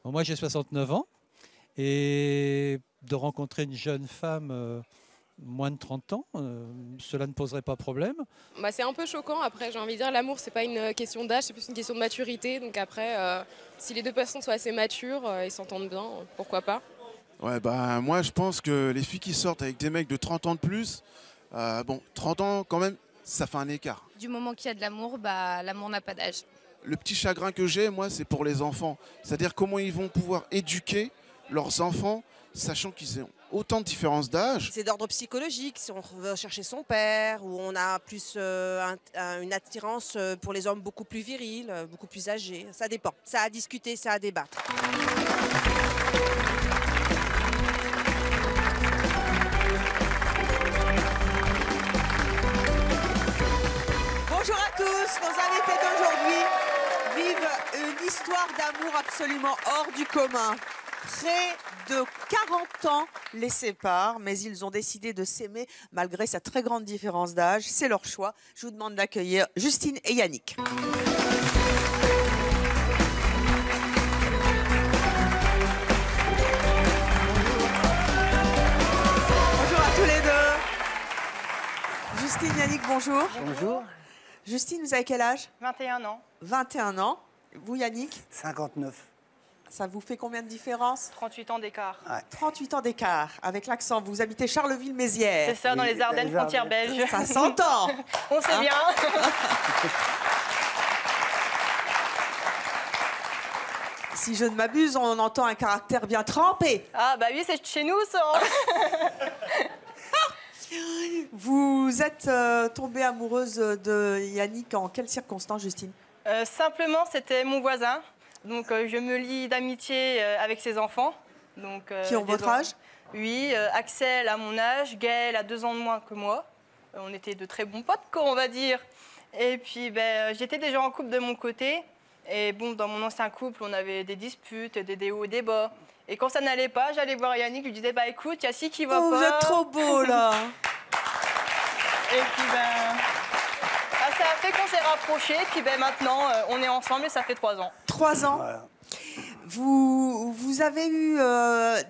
Bon, moi, j'ai 69 ans et de rencontrer une jeune femme moins de 30 ans, cela ne poserait pas problème. Bah, c'est un peu choquant. Après, j'ai envie de dire, l'amour, c'est pas une question d'âge, c'est plus une question de maturité. Donc après, si les deux personnes sont assez matures et s'entendent bien, pourquoi pas. Ouais, bah moi je pense que les filles qui sortent avec des mecs de 30 ans de plus, bon, 30 ans quand même, ça fait un écart. Du moment qu'il y a de l'amour, bah, l'amour n'a pas d'âge. Le petit chagrin que j'ai, moi, c'est pour les enfants. C'est-à-dire comment ils vont pouvoir éduquer leurs enfants, sachant qu'ils ont autant de différences d'âge. C'est d'ordre psychologique, si on veut chercher son père, ou on a plus une attirance pour les hommes beaucoup plus virils, beaucoup plus âgés. Ça dépend. Ça à discuter, ça à débattre. Bonjour à tous, nos invités d'aujourd'hui vivent une histoire d'amour absolument hors du commun. Près de 40 ans les séparent, mais ils ont décidé de s'aimer malgré cette très grande différence d'âge. C'est leur choix. Je vous demande d'accueillir Justine et Yannick. Bonjour à tous les deux. Justine, Yannick, bonjour. Bonjour. Justine, vous avez quel âge? 21 ans. 21 ans. Vous, Yannick? 59. Ça vous fait combien de différence? 38 ans d'écart. Ouais. 38 ans d'écart. Avec l'accent, vous habitez Charleville-Mézières. C'est ça, dans les Ardennes, frontières belges. Ça s'entend. On sait bien. Si je ne m'abuse, on entend un caractère bien trempé. Ah bah oui, c'est chez nous, ça. Vous êtes tombée amoureuse de Yannick en quelles circonstances, Justine? Simplement, c'était mon voisin. Donc, je me lie d'amitié avec ses enfants. Donc, qui ont votre âge? Oui, Axel a mon âge, Gaël a 2 ans de moins que moi. On était de très bons potes, quoi, on va dire. Et puis, j'étais déjà en couple de mon côté. Et bon, dans mon ancien couple, on avait des disputes, des hauts et des bas. Et quand ça n'allait pas, j'allais voir Yannick, je lui disais, bah écoute, il y a ci qui va pas. Vous êtes trop beau, là. Et puis, ça a fait qu'on s'est rapprochés. Puis maintenant, on est ensemble et ça fait 3 ans. 3 ans. Voilà. Vous avez eu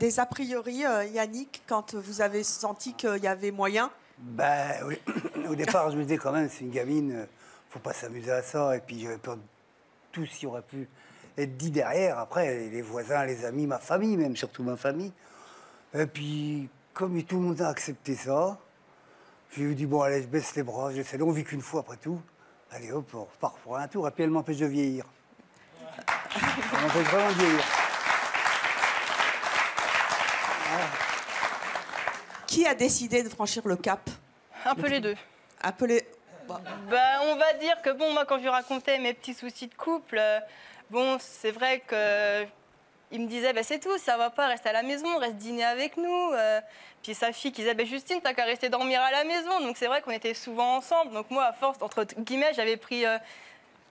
des a priori, Yannick, quand vous avez senti qu'il y avait moyen? Ben oui. Au départ, je me disais quand même, c'est une gamine, faut pas s'amuser à ça. Et puis j'avais peur de tout ce qui aurait pu être dit derrière. Après, les voisins, les amis, ma famille même, surtout ma famille. Et puis, comme tout le monde a accepté ça, j'ai dit, bon, allez, je baisse les bras, j'essaie. On vit qu'une fois après tout. Allez, hop, on repart pour un tour. Et puis, elle m'empêche de vieillir. Elle m'empêche vraiment de vieillir. Voilà. Qui a décidé de franchir le cap? Un peu les deux. Un peu les... On va dire que, bon, moi, quand je lui racontais mes petits soucis de couple, bon, c'est vrai que... Il me disait, c'est tout, ça va pas, reste à la maison, reste dîner avec nous. Puis sa fille qui disait, Justine, t'as qu'à rester dormir à la maison. Donc c'est vrai qu'on était souvent ensemble. Donc moi, à force, entre guillemets, j'avais pris...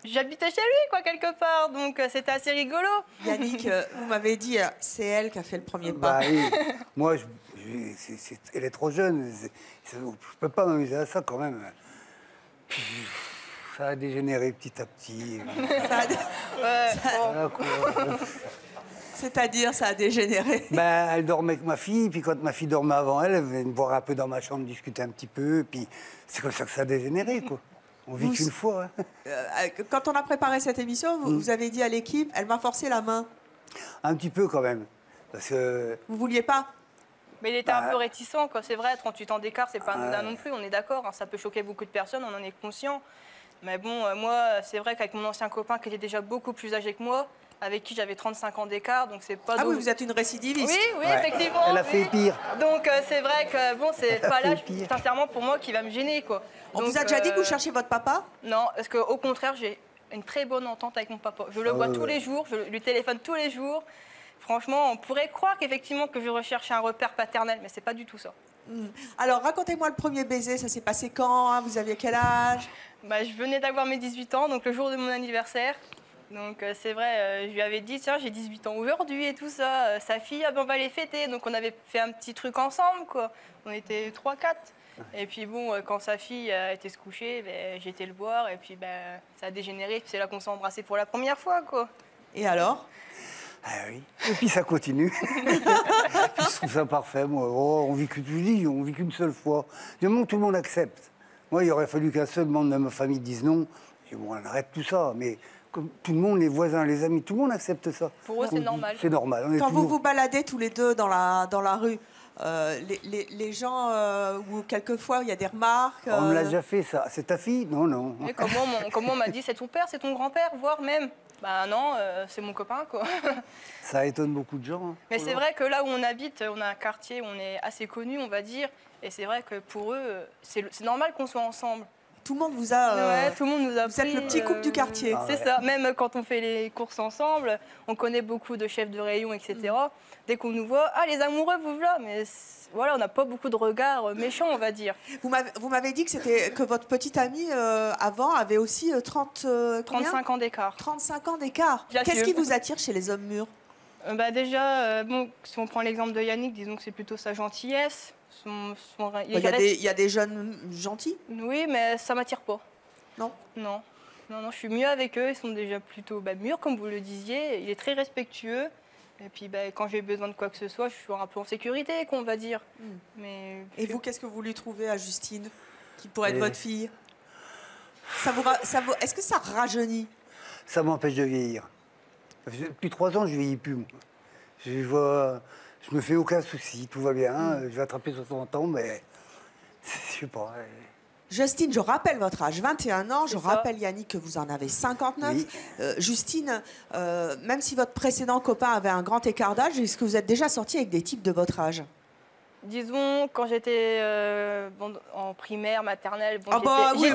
J'habitais chez lui, quoi, quelque part. Donc c'était assez rigolo. Yannick, vous m'avez dit, c'est elle qui a fait le premier pas. Bah oui. Moi, elle est trop jeune. Je peux pas m'amuser à ça quand même. Puis, ça a dégénéré petit à petit. Voilà, quoi. C'est-à-dire, ça a dégénéré. Elle dormait avec ma fille, puis quand ma fille dormait avant elle, elle venait me voir un peu dans ma chambre, discuter un petit peu, puis c'est comme ça que ça a dégénéré, quoi. On vit qu'une fois. Hein. Quand on a préparé cette émission, vous avez dit à l'équipe, elle m'a forcé la main. Un petit peu quand même, parce que... Vous vouliez pas? Mais il était un peu réticent, quoi. C'est vrai, 38 ans d'écart, c'est pas anodin non plus, on est d'accord. Hein, ça peut choquer beaucoup de personnes, on en est conscient. Mais bon, moi, c'est vrai qu'avec mon ancien copain qui était déjà beaucoup plus âgé que moi, avec qui j'avais 35 ans d'écart, donc c'est pas... Ah oui, vous êtes une récidiviste. Oui, effectivement. Elle a fait pire. Donc c'est vrai que, bon, c'est pas l'âge, sincèrement, pour moi, qui va me gêner, quoi. On donc, vous a déjà dit que vous cherchiez votre papa? Non, parce qu'au contraire, j'ai une très bonne entente avec mon papa. Je le vois tous les jours, je lui téléphone tous les jours. Franchement, on pourrait croire qu'effectivement que je recherche un repère paternel, mais c'est pas du tout ça. Alors, racontez-moi le premier baiser, ça s'est passé quand, hein? Vous aviez quel âge? Je venais d'avoir mes 18 ans, donc le jour de mon anniversaire. Donc c'est vrai, je lui avais dit, tiens, j'ai 18 ans aujourd'hui et tout ça. Sa fille, on va les fêter. Donc on avait fait un petit truc ensemble, quoi. On était 3-4. Et puis bon, quand sa fille était se coucher, j'ai été le voir et puis ça a dégénéré. C'est là qu'on s'est embrassé pour la première fois, quoi. Et alors? Ah oui. Et puis ça continue. Je trouve ça parfait, moi. Oh, on vit qu'une seule fois. Du moment que tout le monde accepte. Moi, il aurait fallu qu'un seul membre de ma famille dise non. Je dis, bon, on arrête tout ça. Mais comme tout le monde, les voisins, les amis, tout le monde accepte ça. Pour eux, c'est normal. C'est normal. Quand vous vous baladez tous les deux dans la rue, les gens, ou quelquefois il y a des remarques. On me l'a déjà fait, ça. C'est ta fille? Non, non. Et comment on m'a dit, c'est ton père, c'est ton grand-père, voire même. Bah non, c'est mon copain, quoi. Ça étonne beaucoup de gens. Hein. Mais c'est vrai que là où on habite, on a un quartier où on est assez connu, on va dire. Et c'est vrai que pour eux, c'est normal qu'on soit ensemble. Tout le monde vous a. Ouais, tout le monde nous a Vous êtes le petit couple du quartier. Ah C'est ouais. ça. Même quand on fait les courses ensemble, on connaît beaucoup de chefs de rayon, etc. Dès qu'on nous voit, ah, les amoureux, vous voilà. Mais voilà, on n'a pas beaucoup de regards méchants, on va dire. Vous m'avez dit que votre petite amie, avant, avait aussi 35 ans d'écart. 35 ans d'écart. J'assume. Qu'est-ce qui vous attire chez les hommes mûrs? Bah déjà, bon, si on prend l'exemple de Yannick, disons que c'est plutôt sa gentillesse. Il y a des jeunes gentils? Oui, mais ça m'attire pas. Non? Non. Non, je suis mieux avec eux. Ils sont déjà plutôt mûrs, comme vous le disiez. Il est très respectueux. Et puis, quand j'ai besoin de quoi que ce soit, je suis un peu en sécurité, qu'on va dire. Mais Et vous, qu'est-ce que vous lui trouvez à Justine, qui pourrait être Et- votre fille? Est-ce que ça rajeunit? Ça m'empêche de vieillir. Depuis 3 ans, je ne vieillis plus. Moi. Je me fais aucun souci, tout va bien. Je vais attraper 60 ans, mais je sais pas. Justine, je rappelle votre âge, 21 ans. Je C'est ça. rappelle, Yannick, que vous en avez 59. Oui. Justine, même si votre précédent copain avait un grand écart d'âge, est-ce que vous êtes déjà sorti avec des types de votre âge? disons, quand j'étais en primaire, maternelle, bon, Ah bah oui,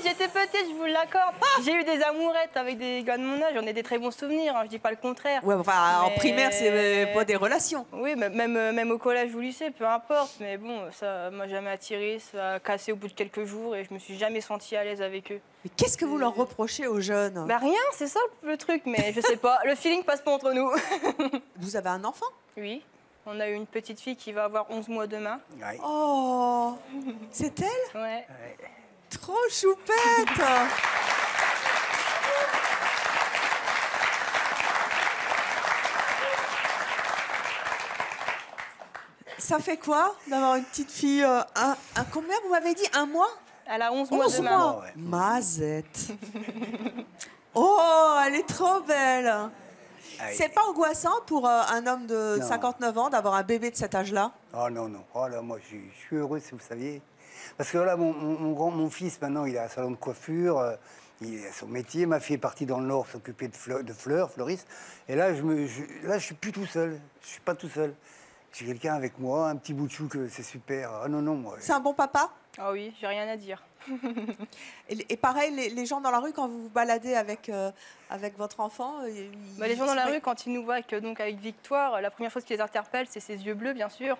j'étais petite, je vous l'accorde. J'ai eu des amourettes avec des gars de mon âge, j'en ai des très bons souvenirs, hein, je dis pas le contraire. Ouais, enfin, en Mais- primaire, c'est pas des relations. Oui, mais même au collège ou au lycée, peu importe. Mais bon, ça m'a jamais attiré, ça a cassé au bout de quelques jours et je me suis jamais sentie à l'aise avec eux. Mais qu'est-ce que vous leur reprochez aux jeunes? Bah rien, c'est ça le truc, mais je sais pas, le feeling passe pas entre nous. Vous avez un enfant? Oui, on a eu une petite fille qui va avoir 11 mois demain. Ouais. Oh, c'est elle? Ouais. Trop choupette! Ça fait quoi d'avoir une petite fille? Combien vous m'avez dit? Un mois? Elle a 11 mois 11 demain. mois. ouais. Mazette. Oh, elle est trop belle. Ah oui. C'est pas angoissant pour un homme de Non. 59 ans d'avoir un bébé de cet âge-là? Oh non, non. Oh là, moi, je suis heureux, si vous saviez. Parce que là, mon fils, maintenant, il a un salon de coiffure. Il a son métier. Ma fille est partie dans le Nord s'occuper de fleurs, fleuriste. Et là, je suis plus tout seul. Je suis pas tout seul. J'ai quelqu'un avec moi, un petit bout de chou, que c'est super. Ah non, non, moi. C'est un bon papa? Ah oui, j'ai rien à dire. Et pareil, les gens dans la rue, quand vous vous baladez avec votre enfant, Les gens dans la rue, quand ils nous voient avec Victoire, la première chose qui les interpelle, c'est ses yeux bleus, bien sûr.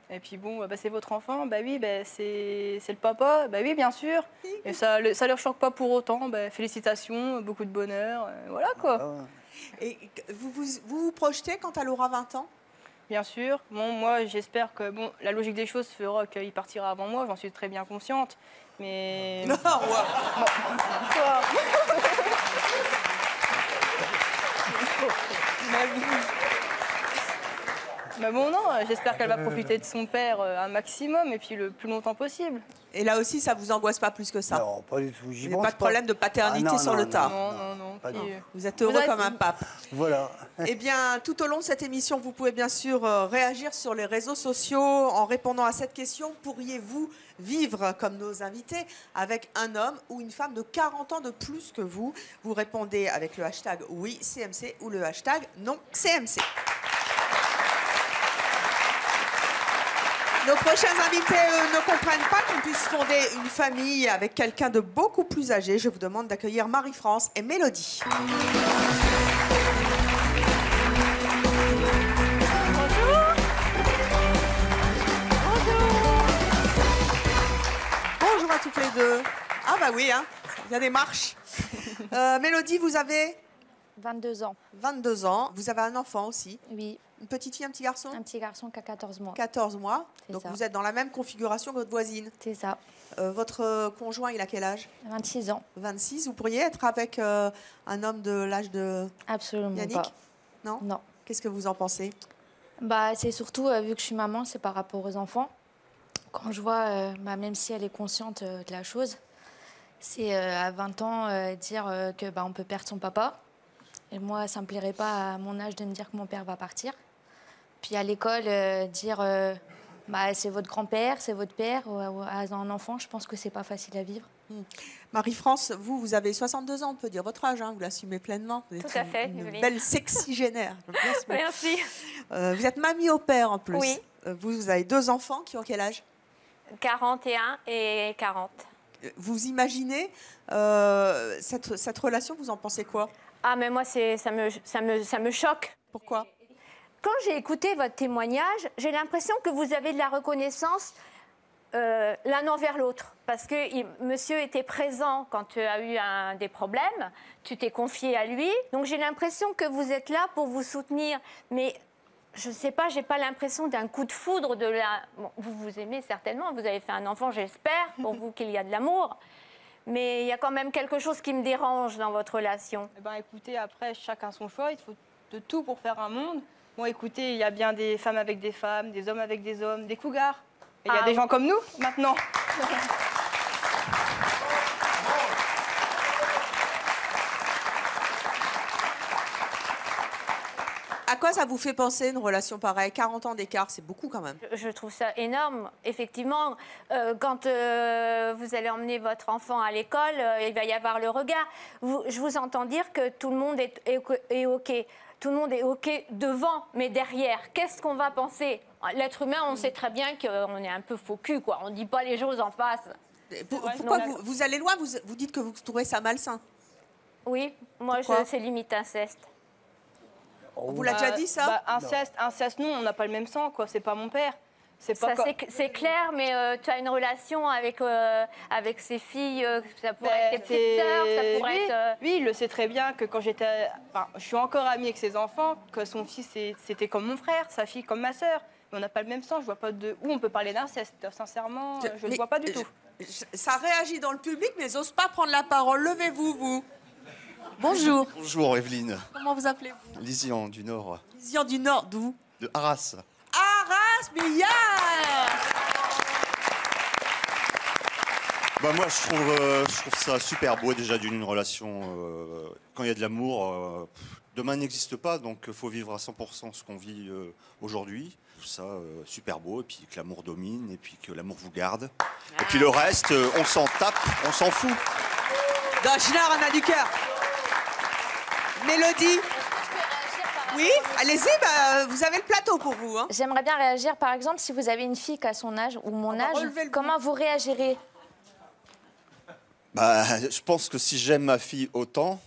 Et puis bon, c'est votre enfant, bah oui, c'est le papa, bah oui, bien sûr. Et ça leur choque pas pour autant, félicitations, beaucoup de bonheur, voilà quoi. Ah, Et vous projetez quand elle aura 20 ans? Bien sûr. Bon, moi, j'espère que la logique des choses fera qu'il partira avant moi, j'en suis très bien consciente. Mais. Non, Quoi Mais bon, non, j'espère qu'elle va profiter de son père un maximum et puis le plus longtemps possible. Et là aussi, ça vous angoisse pas plus que ça? non, pas du tout. Vous n'avez pas de problème de paternité Ah, non, sur non, le non, tas? Non. pas Puis, du Vous êtes heureux avez- comme un pape. Voilà. Eh bien, tout au long de cette émission, vous pouvez bien sûr réagir sur les réseaux sociaux en répondant à cette question. Pourriez-vous vivre comme nos invités avec un homme ou une femme de 40 ans de plus que vous? Vous répondez avec le hashtag oui CMC ou le hashtag non CMC. Nos prochains invités ne comprennent pas qu'on puisse fonder une famille avec quelqu'un de beaucoup plus âgé. Je vous demande d'accueillir Marie-France et Mélodie. Bonjour à toutes les deux. Ah bah oui, hein, il y a des marches. Mélodie, vous avez 22 ans, 22 ans. Vous avez un enfant aussi. oui. Une petite fille, un petit garçon? Un petit garçon qui a 14 mois. 14 mois. C'est Donc ça. vous êtes dans la même configuration que votre voisine. C'est ça. Votre conjoint, il a quel âge? 26 ans. 26. Vous pourriez être avec un homme de l'âge de Absolument Yannick? pas. Non. Non. Qu'est-ce que vous en pensez? Bah, c'est surtout, vu que je suis maman, c'est par rapport aux enfants. Quand je vois, même si elle est consciente de la chose, c'est à 20 ans dire que on peut perdre son papa. Et moi, ça ne me plairait pas à mon âge de me dire que mon père va partir. Puis à l'école, dire c'est votre grand-père, c'est votre père. À un enfant, je pense que c'est pas facile à vivre. Marie-France, vous avez 62 ans, on peut dire votre âge, vous l'assumez pleinement. Vous êtes Tout à fait, une Evelyne. belle sexygénaire. Merci. Vous êtes mamie au père en plus. Oui. Vous avez 2 enfants qui ont quel âge? 41 et 40. Vous imaginez cette relation, vous en pensez quoi? Ah, mais moi, ça me choque. Pourquoi? Quand j'ai écouté votre témoignage, j'ai l'impression que vous avez de la reconnaissance l'un envers l'autre. Parce que monsieur était présent quand tu as eu des problèmes, tu t'es confié à lui. Donc j'ai l'impression que vous êtes là pour vous soutenir. Mais je ne sais pas, je n'ai pas l'impression d'un coup de foudre de la... Bon, vous vous aimez certainement, vous avez fait un enfant, j'espère, pour vous qu'il y a de l'amour. Mais il y a quand même quelque chose qui me dérange dans votre relation. Eh ben, écoutez, après, chacun son choix. Il faut de tout pour faire un monde. Bon, écoutez, il y a bien des femmes avec des femmes, des hommes avec des hommes, des cougars. Et il y a des gens comme nous, maintenant. À quoi ça vous fait penser une relation pareille? 40 ans d'écart, c'est beaucoup quand même. Je trouve ça énorme. Effectivement, quand vous allez emmener votre enfant à l'école, il va y avoir le regard. Je vous entends dire que tout le monde est OK. Tout le monde est OK devant, mais derrière, qu'est-ce qu'on va penser? L'être humain, on sait très bien qu'on est un peu faux cul, quoi. On ne dit pas les choses en face. Pourquoi vous allez loin, vous dites que vous trouvez ça malsain? Oui, moi, c'est limite inceste. On vous l'a déjà dit, ça? Inceste, non, on n'a pas le même sang, quoi. C'est pas mon père. C'est clair, mais tu as une relation avec ses filles, ça pourrait être tes petites sœurs, ça pourrait être... Oui, il le sait très bien que quand j'étais... Enfin, je suis encore amie avec ses enfants, que son fils, c'était comme mon frère, sa fille comme ma sœur. Mais on n'a pas le même sang, je vois pas de... Où on peut parler d'inceste, sincèrement, je ne vois pas du tout. Ça réagit dans le public, mais n'ose pas prendre la parole. Levez-vous, vous. Bonjour. Bonjour, Evelyne. Comment vous appelez-vous? Lisian du Nord. Lisian du Nord, d'où? De Arras. Arras, mais yeah. Bah moi, je trouve ça super beau déjà d'une relation. Quand il y a de l'amour, demain n'existe pas, donc il faut vivre à 100% ce qu'on vit aujourd'hui. Tout ça super beau, et puis que l'amour domine, et puis que l'amour vous garde. Et puis le reste, on s'en tape, on s'en fout. Dachinard, Anna du cœur. Mélodie. Oui, allez-y, vous avez le plateau pour vous. Hein. J'aimerais bien réagir, par exemple, si vous avez une fille qui a son âge ou mon âge, comment vous réagirez? Bah, je pense que si j'aime ma fille autant,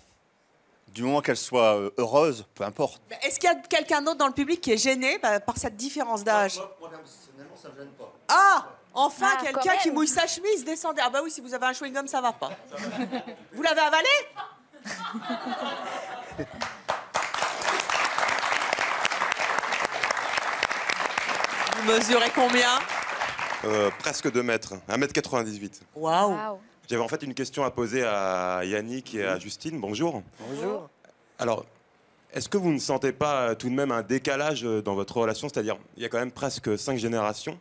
du moment qu'elle soit heureuse, peu importe. Est-ce qu'il y a quelqu'un d'autre dans le public qui est gêné par cette différence d'âge? Moi, personnellement, ça me gêne pas. Ah, enfin, quelqu'un qui mouille sa chemise, descendez. Ah bah oui, si vous avez un chewing-gum, ça va pas. Vous l'avez avalé? Vous mesurez combien? Presque 2 mètres, 1m98. Waouh! J'avais en fait une question à poser à Yannick et à Justine. Bonjour. Bonjour. Alors, est-ce que vous ne sentez pas tout de même un décalage dans votre relation? C'est-à-dire, il y a quand même presque 5 générations.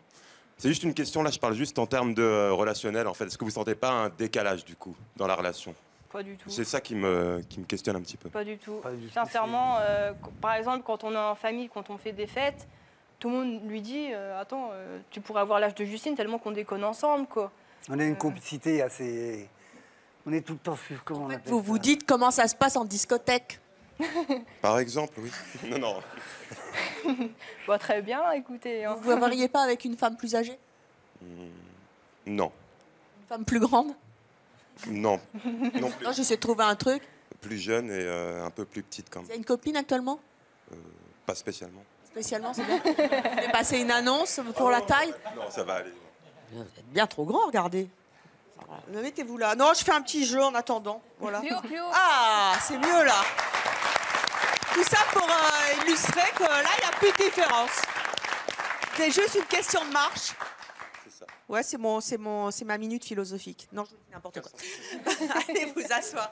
C'est juste une question, là je parle juste en termes de relationnel en fait. Est-ce que vous ne sentez pas un décalage du coup dans la relation? Pas du tout. C'est ça qui me questionne un petit peu. Pas du tout. Sincèrement, par exemple, quand on est en famille, quand on fait des fêtes, tout le monde lui dit attends, tu pourrais avoir l'âge de Justine tellement qu'on déconne ensemble, quoi. On a une complicité assez... On est tout le temps... Comment on appelle Vous vous dites comment ça se passe en discothèque? Par exemple, oui. Non, non. Bah, très bien, écoutez. Hein. Vous ne mariez pas avec une femme plus âgée? Non. Une femme plus grande? Non. Non plus. Non, j'essaie de trouver un truc. Plus jeune et un peu plus petite quand même. Vous avez une copine actuellement? Pas spécialement. Spécialement, c'est bien. Vous avez passé une annonce pour la taille? Non, ça va aller. Vous êtes bien trop grand, regardez. Mettez-vous là. Non, je fais un petit jeu en attendant. Voilà. Ah, c'est mieux là. Tout ça pour illustrer que là, il n'y a plus de différence. C'est juste une question de marche. C'est ça. Ouais, c'est ma minute philosophique. Non, je vous dis n'importe quoi. Allez vous asseoir.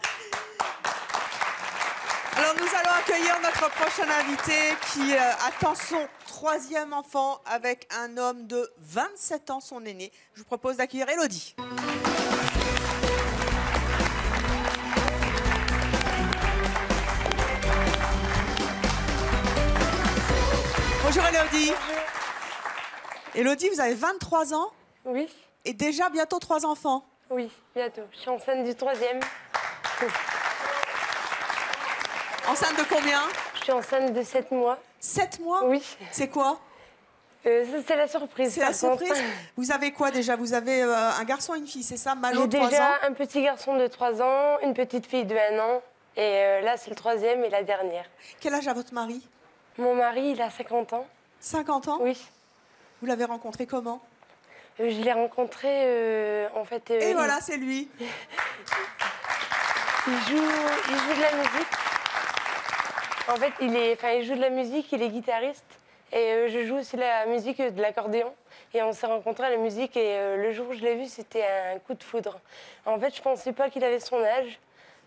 Alors nous allons accueillir notre prochain invité qui attend son 3e enfant avec un homme de 27 ans, son aîné. Je vous propose d'accueillir Élodie. Bonjour Élodie. Élodie, vous avez 23 ans? Oui. Et déjà bientôt 3 enfants? Oui, bientôt. Je suis enceinte du 3e. Enceinte de combien? Je suis enceinte de 7 mois. 7 mois? Oui. C'est quoi? C'est la surprise. C'est la surprise. Vous avez quoi déjà? Vous avez un garçon et une fille, c'est ça? Malo, J'ai 3 ans. déjà un petit garçon de 3 ans, une petite fille de 1 an. Et là, c'est le 3e et la dernière. Quel âge a votre mari? Mon mari, il a 50 ans. 50 ans? Oui. Vous l'avez rencontré comment? Je l'ai rencontré, en fait... Et voilà, c'est lui. Il joue de la musique. En fait, il joue de la musique, il est guitariste. Et je joue aussi la musique de l'accordéon. Et on s'est rencontrés à la musique et le jour où je l'ai vu, c'était un coup de foudre. En fait, je ne pensais pas qu'il avait son âge.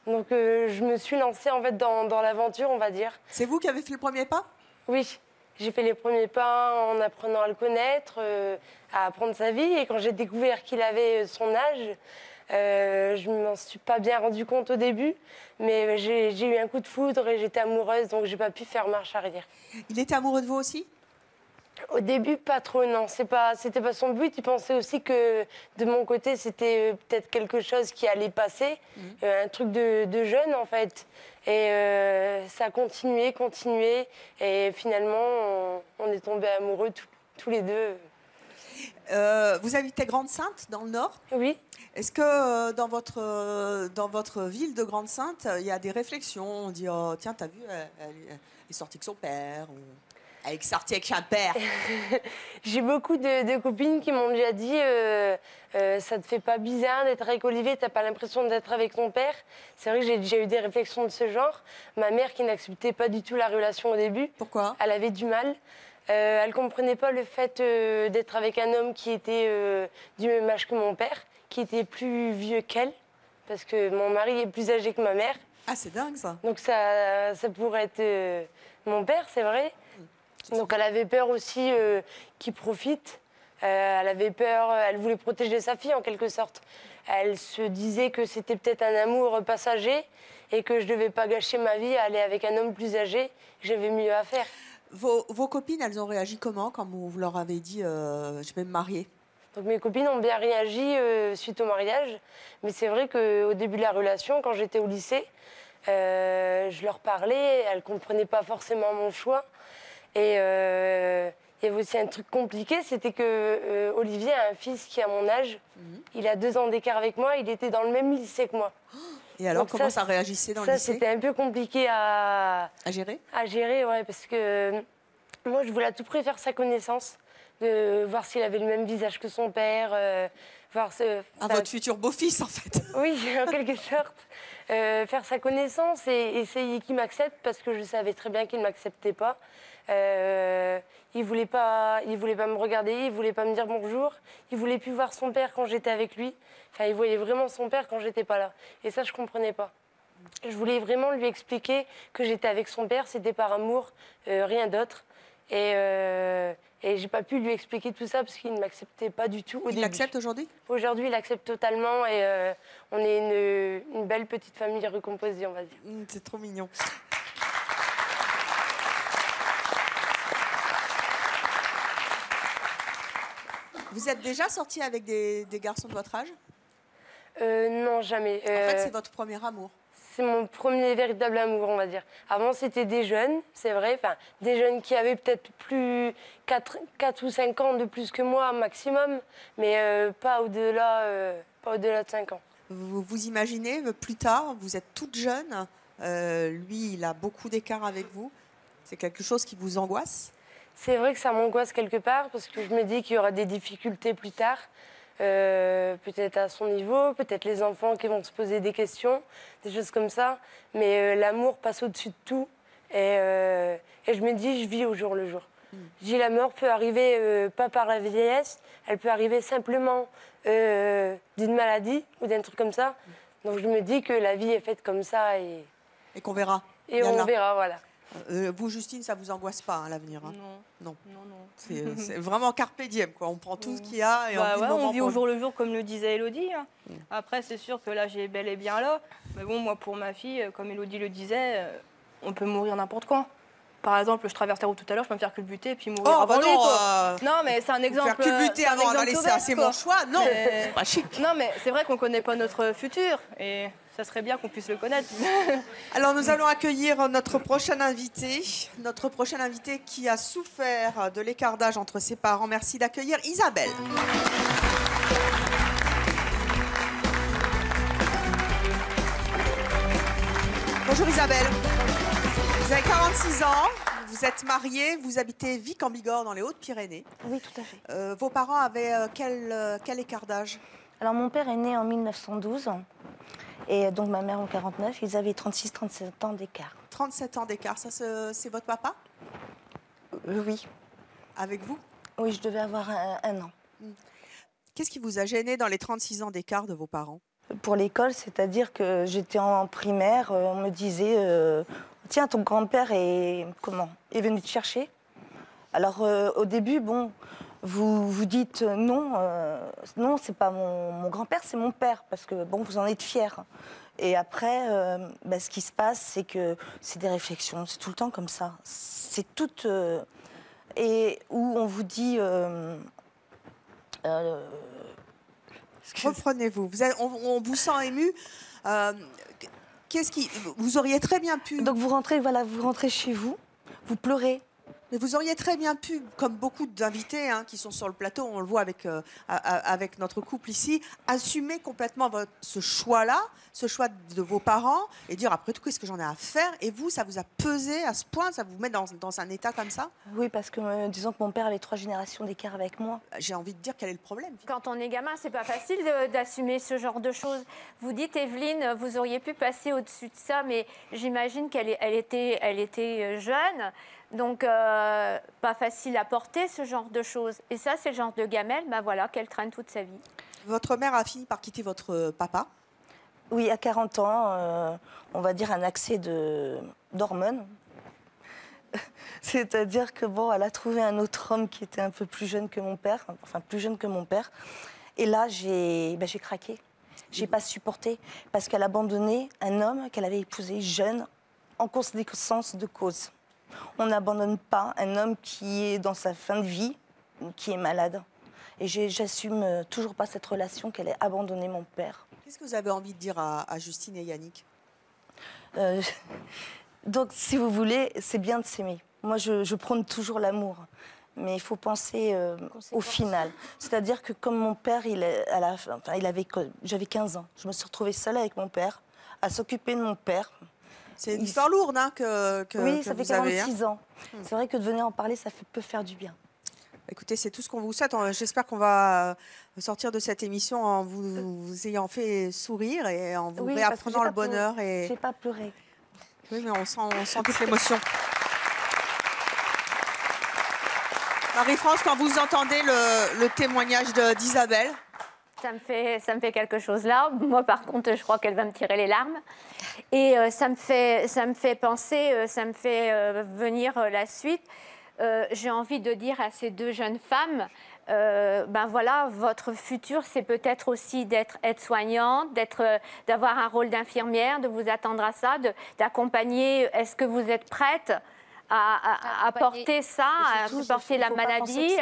Donc je me suis lancée en fait, dans l'aventure, on va dire. C'est vous qui avez fait le premier pas? Oui. J'ai fait les premiers pas en apprenant à le connaître, à apprendre sa vie. Et quand j'ai découvert qu'il avait son âge, je ne m'en suis pas bien rendu compte au début. Mais j'ai eu un coup de foudre et j'étais amoureuse, donc je n'ai pas pu faire marche arrière. Il était amoureux de vous aussi? Au début, pas trop, non. C'était pas son but. Il pensait aussi que, de mon côté, c'était peut-être quelque chose qui allait passer. Un truc de jeune, en fait. Et ça a continué. Et finalement, on est tombés amoureux tous les deux. Vous habitez Grande-Synthe, dans le Nord? Oui. Est-ce que dans votre ville de Grande-Synthe, il y a des réflexions? On dit, oh, tiens, t'as vu, elle est sortie avec son père, ou elle est sortie avec un père. J'ai beaucoup de copines qui m'ont déjà dit ça te fait pas bizarre d'être avec Olivier, t'as pas l'impression d'être avec ton père? C'est vrai que j'ai déjà eu des réflexions de ce genre. Ma mère qui n'acceptait pas du tout la relation au début. Pourquoi? Elle avait du mal. Elle comprenait pas le fait d'être avec un homme qui était du même âge que mon père, qui était plus vieux qu'elle, parce que mon mari est plus âgé que ma mère. Ah, c'est dingue ça. Donc ça pourrait être mon père, c'est vrai. Donc elle avait peur aussi qu'il profite. Elle avait peur, elle voulait protéger sa fille en quelque sorte. Elle se disait que c'était peut-être un amour passager et que je ne devais pas gâcher ma vie à aller avec un homme plus âgé, que j'avais mieux à faire. Vos copines, elles ont réagi comment quand vous leur avez dit je vais me marier? Donc mes copines ont bien réagi suite au mariage. Mais c'est vrai qu'au début de la relation, quand j'étais au lycée, je leur parlais, elles ne comprenaient pas forcément mon choix. Et il y avait aussi un truc compliqué, c'était que Olivier a un fils qui a mon âge. Il a 2 ans d'écart avec moi, il était dans le même lycée que moi. Et alors, donc comment ça réagissait dans le lycée? Ça, c'était un peu compliqué à gérer? À gérer, ouais, parce que moi, je voulais à tout prix faire sa connaissance, de voir s'il avait le même visage que son père, voir votre futur beau-fils, en fait. Oui, en quelque sorte. Faire sa connaissance et essayer qu'il m'accepte, parce que je savais très bien qu'il ne m'acceptait pas. Il voulait pas me regarder, il voulait pas me dire bonjour, il voulait plus voir son père quand j'étais avec lui. Enfin, il voyait vraiment son père quand j'étais pas là. Et ça, je comprenais pas. Je voulais vraiment lui expliquer que j'étais avec son père, c'était par amour, rien d'autre. Et j'ai pas pu lui expliquer tout ça parce qu'il ne m'acceptait pas du tout au début. Il l'accepte aujourd'hui? Aujourd'hui, il accepte totalement et on est une belle petite famille recomposée, on va dire. C'est trop mignon. Vous êtes déjà sorti avec des garçons de votre âge? Non, jamais. En fait, c'est votre premier amour. C'est mon premier véritable amour, on va dire. Avant, c'était des jeunes, c'est vrai. Enfin, des jeunes qui avaient peut-être plus 4 ou 5 ans de plus que moi, maximum. Mais pas au-delà de 5 ans. Vous imaginez, plus tard, vous êtes toute jeune. Lui, il a beaucoup d'écart avec vous. C'est quelque chose qui vous angoisse? C'est vrai que ça m'angoisse quelque part, parce que je me dis qu'il y aura des difficultés plus tard. Peut-être à son niveau, peut-être les enfants qui vont se poser des questions, des choses comme ça. Mais l'amour passe au-dessus de tout. Et je me dis, je vis au jour le jour. Je dis, la mort peut arriver pas par la vieillesse, elle peut arriver simplement d'une maladie ou d'un truc comme ça. Donc je me dis que la vie est faite comme ça. Et qu'on verra. Et on verra, voilà. Vous, Justine, ça vous angoisse pas, hein, l'avenir, hein? Non. C'est vraiment carpe diem, quoi. On prend tout ce qu'il y a et on vit au jour le jour, comme le disait Élodie. Hein. Après, c'est sûr que là, j'ai bel et bien là. Mais bon, moi, pour ma fille, comme Élodie le disait, on peut mourir n'importe quand. Par exemple, je traverse la route tout à l'heure, je peux me faire culbuter et puis mourir avant lui. Non, mais c'est un exemple. Faire culbuter avant d'aller, c'est mon choix. Non, c'est pas chic. Non, mais c'est vrai qu'on connaît pas notre futur et ça serait bien qu'on puisse le connaître. Alors, nous allons accueillir notre prochain invité qui a souffert de l'écart d'âge entre ses parents. Merci d'accueillir Isabelle. Bonjour Isabelle. Vous avez 46 ans, vous êtes mariée, vous habitez Vic en Bigorre dans les Hautes-Pyrénées. Oui, tout à fait. Vos parents avaient quel écart d'âge? Alors mon père est né en 1912 et donc ma mère en 49. Ils avaient 36-37 ans d'écart. 37 ans d'écart, ça c'est votre papa? Oui. Avec vous? Oui, je devais avoir un an. Qu'est-ce qui vous a gêné dans les 36 ans d'écart de vos parents? Pour l'école, c'est-à-dire que j'étais en primaire, on me disait tiens, ton grand-père est venu te chercher. Alors au début, bon, vous dites non, non, c'est pas mon grand-père, c'est mon père, parce que bon, vous en êtes fiers. Et après, ce qui se passe, c'est que c'est des réflexions, c'est tout le temps comme ça. C'est tout et où on vous dit. Reprenez-vous. On vous sent ému. Vous auriez très bien pu. Donc vous rentrez chez vous, vous pleurez. Mais vous auriez très bien pu, comme beaucoup d'invités qui sont sur le plateau, on le voit avec notre couple ici, assumer complètement ce choix-là, ce choix de vos parents, et dire après tout, qu'est-ce que j'en ai à faire? Et vous, ça vous a pesé à ce point? Ça vous met dans un état comme ça? Oui, parce que disons que mon père avait 3 générations d'écart avec moi. J'ai envie de dire quel est le problème. Quand on est gamin, c'est pas facile d'assumer ce genre de choses. Vous dites, Evelyne, vous auriez pu passer au-dessus de ça, mais j'imagine qu'elle était jeune. Donc, pas facile à porter ce genre de choses. Et ça, c'est le genre de gamelle qu'elle traîne toute sa vie. Votre mère a fini par quitter votre papa? Oui, à 40 ans, on va dire un accès d'hormones. C'est-à-dire que bon, elle a trouvé un autre homme qui était un peu plus jeune que mon père, enfin plus jeune que mon père. Et là, j'ai craqué. J'ai pas supporté parce qu'elle abandonnait un homme qu'elle avait épousé jeune en conséquence de cause. On n'abandonne pas un homme qui est dans sa fin de vie, qui est malade. Et j'assume toujours pas cette relation qu'elle ait abandonné mon père. Qu'est-ce que vous avez envie de dire à Justine et Yannick? Donc, si vous voulez, c'est bien de s'aimer. Moi, je prône toujours l'amour. Mais il faut penser au final. C'est-à-dire que comme mon père, j'avais 15 ans. Je me suis retrouvée seule avec mon père, à s'occuper de mon père. C'est une histoire lourde oui, ça fait 46 ans. Mmh. C'est vrai que de venir en parler, ça peut faire du bien. Écoutez, c'est tout ce qu'on vous souhaite. J'espère qu'on va sortir de cette émission en vous ayant fait sourire et en vous réapprenant le bonheur. Je n'ai pas pleuré. Oui, mais on sent toute l'émotion. Marie-France, quand vous entendez le témoignage d'Isabelle, ça me fait quelque chose là. Moi, par contre, je crois qu'elle va me tirer les larmes. Et ça me fait penser, ça me fait venir la suite. J'ai envie de dire à ces 2 jeunes femmes, votre futur, c'est peut-être aussi d'être aide-soignante, d'avoir un rôle d'infirmière, de vous attendre à ça, d'accompagner. Est-ce que vous êtes prête à porter ça, à porter la maladie?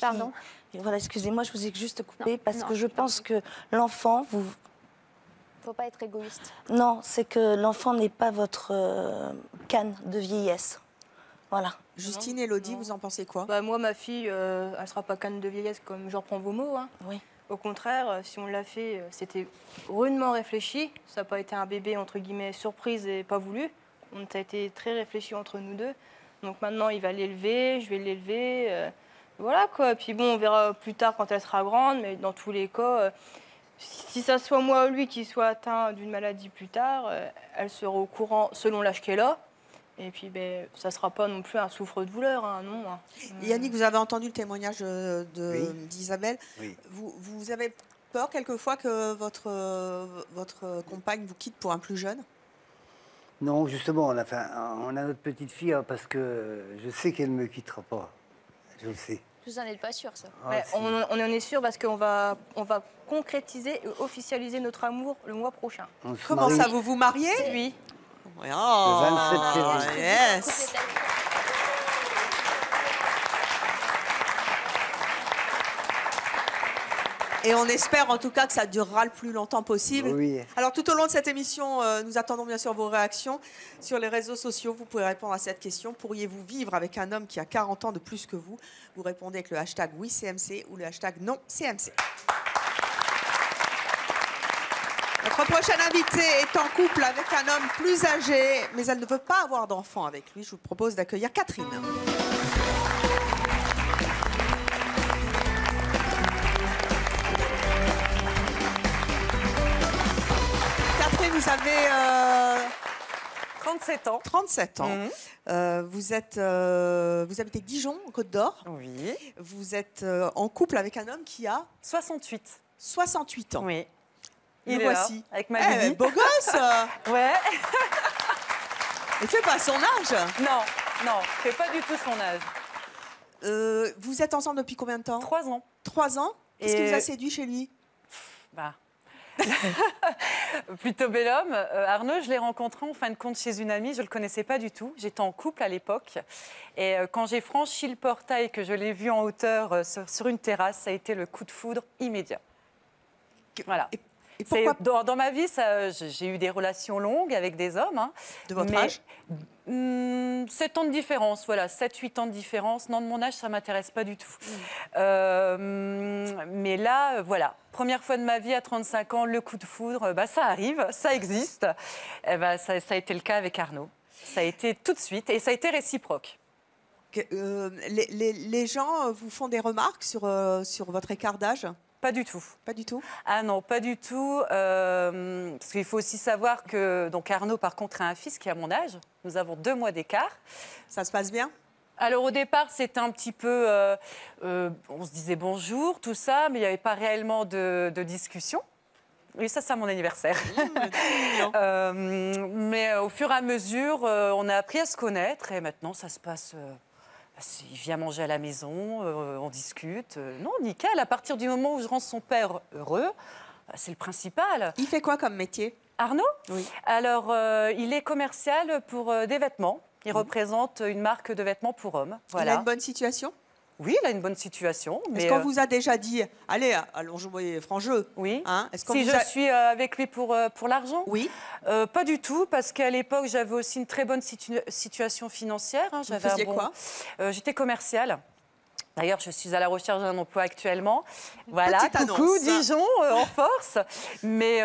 Pardon. Voilà, excusez-moi, je vous ai juste coupé parce que je pense que l'enfant, Il ne faut pas être égoïste. Non, c'est que l'enfant n'est pas votre canne de vieillesse. Voilà. Justine et Élodie, vous en pensez quoi? Moi, ma fille, elle ne sera pas canne de vieillesse comme je reprends vos mots. Hein. Oui. Au contraire, si on l'a fait, c'était rudement réfléchi. Ça n'a pas été un bébé, entre guillemets, surprise et pas voulu. On a été très réfléchi entre nous deux. Donc maintenant, il va l'élever, je vais l'élever. Voilà quoi. Puis bon, on verra plus tard quand elle sera grande. Mais dans tous les cas, si ça soit moi ou lui qui soit atteint d'une maladie plus tard, elle sera au courant selon l'âge qu'elle a. Et puis, ça ne sera pas non plus un souffre-douleur, hein, non. Yannick, vous avez entendu le témoignage d'Isabelle. Oui. Vous avez peur quelquefois que votre compagne vous quitte pour un plus jeune? Non, justement, on a notre petite fille hein, parce que je sais qu'elle ne me quittera pas. Je le sais. Vous en êtes pas sûr, ça. Ouais, on en est sûr parce qu'on va concrétiser et officialiser notre amour le mois prochain. Comment ça, vous vous mariez? Oui. Oh, Le 27 février. yes. Et on espère en tout cas que ça durera le plus longtemps possible. Oui. Alors tout au long de cette émission, nous attendons bien sûr vos réactions sur les réseaux sociaux. Vous pouvez répondre à cette question. Pourriez-vous vivre avec un homme qui a 40 ans de plus que vous? Vous répondez avec le hashtag WeCMC ou le hashtag NonCMC. Notre prochaine invitée est en couple avec un homme plus âgé, mais elle ne veut pas avoir d'enfant avec lui. Je vous propose d'accueillir Catherine. Catherine, vous avez 37 ans. 37 ans. Vous habitez Dijon, en Côte d'Or. Oui. Vous êtes en couple avec un homme qui a 68. 68 ans. Oui. Le Il est voici. là, avec ma bibi. Beau gosse. Ouais. Il fait pas son âge. Non, il fait pas du tout son âge. Vous êtes ensemble depuis combien de temps? 3 ans. 3 ans. Qu'est-ce qui Et- vous a séduit chez lui? Bah. Plutôt bel homme. Arnaud, je l'ai rencontré en fin de compte chez une amie. Je ne le connaissais pas du tout. J'étais en couple à l'époque. Et quand j'ai franchi le portail, que je l'ai vu en hauteur sur une terrasse, ça a été le coup de foudre immédiat. Voilà. Et pourquoi Dans ma vie, j'ai eu des relations longues avec des hommes. Hein, de votre âge? 7 ans de différence, voilà, 7-8 ans de différence. Non, de mon âge, ça ne m'intéresse pas du tout. Mais là, voilà, première fois de ma vie à 35 ans, le coup de foudre, ça arrive, ça existe. Et ça a été le cas avec Arnaud. Ça a été tout de suite et ça a été réciproque. Les gens vous font des remarques sur votre écart d'âge? Pas du tout. Pas du tout? Ah non, pas du tout. Parce qu'il faut aussi savoir que donc Arnaud, par contre, a un fils qui a mon âge. Nous avons 2 mois d'écart. Ça se passe bien? Alors au départ, c'était un petit peu... on se disait bonjour, tout ça, mais il n'y avait pas réellement de discussion. Oui, ça, c'est à mon anniversaire. Mais au fur et à mesure, on a appris à se connaître et maintenant, ça se passe... il vient manger à la maison, on discute. Non, nickel. À partir du moment où je rends son père heureux, c'est le principal. Il fait quoi comme métier? Arnaud? Oui. Alors, il est commercial pour des vêtements. Il représente une marque de vêtements pour hommes. Voilà. Il a une bonne situation? Oui, il a une bonne situation. Est-ce qu'on vous a déjà dit, allez, allons jouer franc jeu? Oui. Hein? Si je suis avec lui pour l'argent? Oui. Pas du tout, parce qu'à l'époque, j'avais aussi une très bonne situation financière. Hein. Vous faisiez quoi? J'étais commerciale. D'ailleurs, je suis à la recherche d'un emploi actuellement. Voilà, Petite coucou, annonce. Dijon, en force. Mais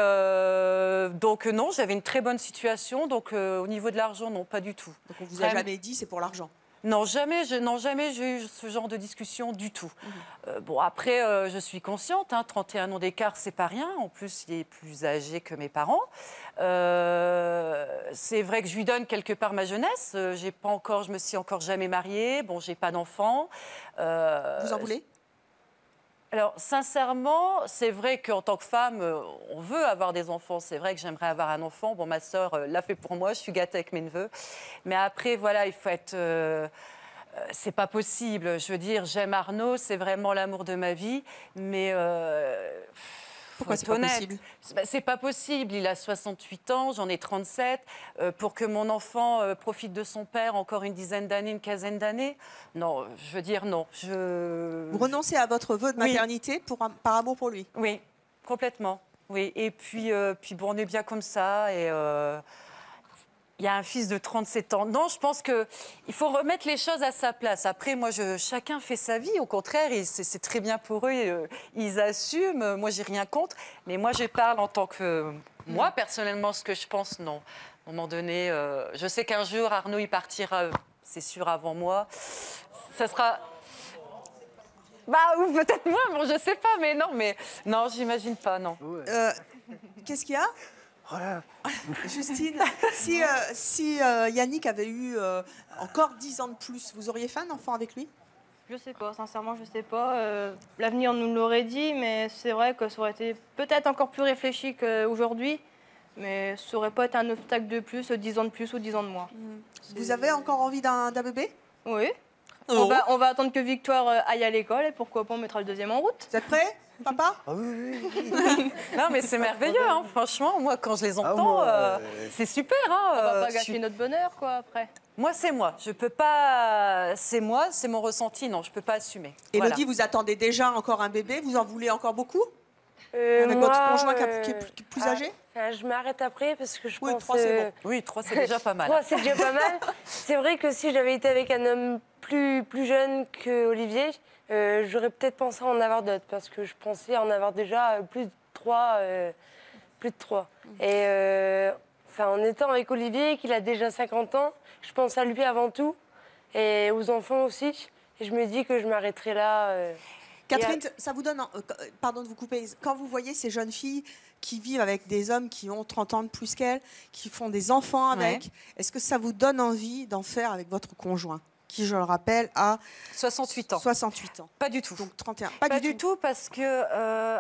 donc non, j'avais une très bonne situation. Donc au niveau de l'argent, non, pas du tout. Donc on vous a jamais dit c'est pour l'argent? Non, jamais j'ai eu ce genre de discussion du tout. Bon, après, je suis consciente, 31 ans d'écart, c'est pas rien. En plus, il est plus âgé que mes parents. C'est vrai que je lui donne quelque part ma jeunesse. Je me suis encore jamais mariée. Bon, j'ai pas d'enfant. Vous en voulez? Alors, sincèrement, c'est vrai qu'en tant que femme, on veut avoir des enfants. C'est vrai que j'aimerais avoir un enfant. Bon, ma sœur l'a fait pour moi. Je suis gâtée avec mes neveux. Mais après, voilà, il faut être... c'est pas possible. Je veux dire, j'aime Arnaud. C'est vraiment l'amour de ma vie. Mais... Pourquoi c'est pas possible? C'est pas possible. Il a 68 ans, j'en ai 37. Pour que mon enfant profite de son père encore une dizaine d'années, une quinzaine d'années, non, je veux dire non. Vous renoncez à votre vœu de maternité par amour pour lui? Oui, complètement. Oui. Et puis bon, on est bien comme ça. Et il y a un fils de 37 ans. Non, je pense qu'il faut remettre les choses à sa place. Après, moi, chacun fait sa vie. Au contraire, c'est très bien pour eux. Ils assument. Moi, j'ai rien contre. Mais moi, je parle en tant que... Moi, personnellement, ce que je pense, non. À un moment donné, je sais qu'un jour, Arnaud, il partira, c'est sûr, avant moi. Ça sera... ou peut-être moi, bon, je sais pas, mais non, j'imagine pas, non. Qu'est-ce qu'il y a? Voilà. Justine, si Yannick avait eu encore 10 ans de plus, vous auriez fait un enfant avec lui? Je sais pas, sincèrement, je sais pas. L'avenir nous l'aurait dit, mais c'est vrai que ça aurait été peut-être encore plus réfléchi qu'aujourd'hui. Mais ça aurait pas été un obstacle de plus, 10 ans de plus ou 10 ans de moins. Vous avez encore envie d'un bébé? Oui. Oh. On va attendre que Victoire aille à l'école et pourquoi pas on mettra le deuxième en route. Vous êtes prêts, papa? Non, mais c'est merveilleux, hein. Franchement. Moi, quand je les entends, c'est super. Hein. On va pas gâcher notre bonheur, quoi, après. Moi, c'est moi. Je peux pas. C'est moi, c'est mon ressenti. Non, je peux pas assumer. Élodie, Voilà. vous attendez déjà encore un bébé? Vous en voulez encore beaucoup? Avec votre conjoint qui est plus âgé? Je m'arrête après parce que je pense... 3, c'est bon. Oui, 3, c'est déjà pas mal. 3, c'est déjà pas mal. C'est vrai que si j'avais été avec un homme plus jeune que Olivier, j'aurais peut-être pensé en avoir d'autres parce que je pensais en avoir déjà plus de 3. Et en étant avec Olivier, qu'il a déjà 50 ans, je pense à lui avant tout et aux enfants aussi. Et je me dis que je m'arrêterai là. Catherine, ça vous donne, pardon de vous couper, quand vous voyez ces jeunes filles qui vivent avec des hommes qui ont 30 ans de plus qu'elles, qui font des enfants avec, est-ce que ça vous donne envie d'en faire avec votre conjoint, qui, je le rappelle, a 68 ans. 68 ans. Pas du tout. Donc 31. Pas du tout parce que...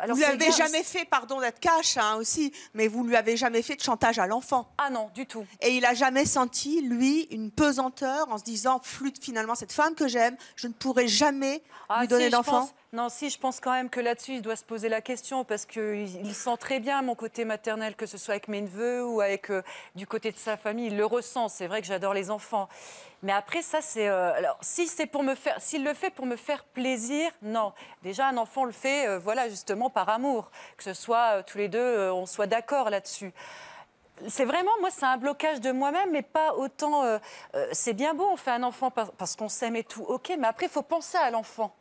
alors vous c'est l'avez bien- jamais fait, pardon d'être cash aussi, mais vous lui avez jamais fait de chantage à l'enfant. Ah non, du tout. Et il a jamais senti, lui, une pesanteur en se disant, flûte, finalement, cette femme que j'aime, je ne pourrai jamais lui donner si, je d'enfant. pense- Non, si, je pense quand même que là-dessus, il doit se poser la question parce qu'il sent très bien mon côté maternel, que ce soit avec mes neveux ou avec du côté de sa famille. Il le ressent. C'est vrai que j'adore les enfants. Mais après, ça, c'est... alors, si c'est pour me faire... S'il le fait pour me faire plaisir, non. Déjà, un enfant le fait, voilà, justement, par amour. Que ce soit tous les deux, on soit d'accord là-dessus. C'est vraiment, moi, c'est un blocage de moi-même, mais pas autant... c'est bien beau, on fait un enfant parce qu'on s'aime et tout, ok, mais après, il faut penser à l'enfant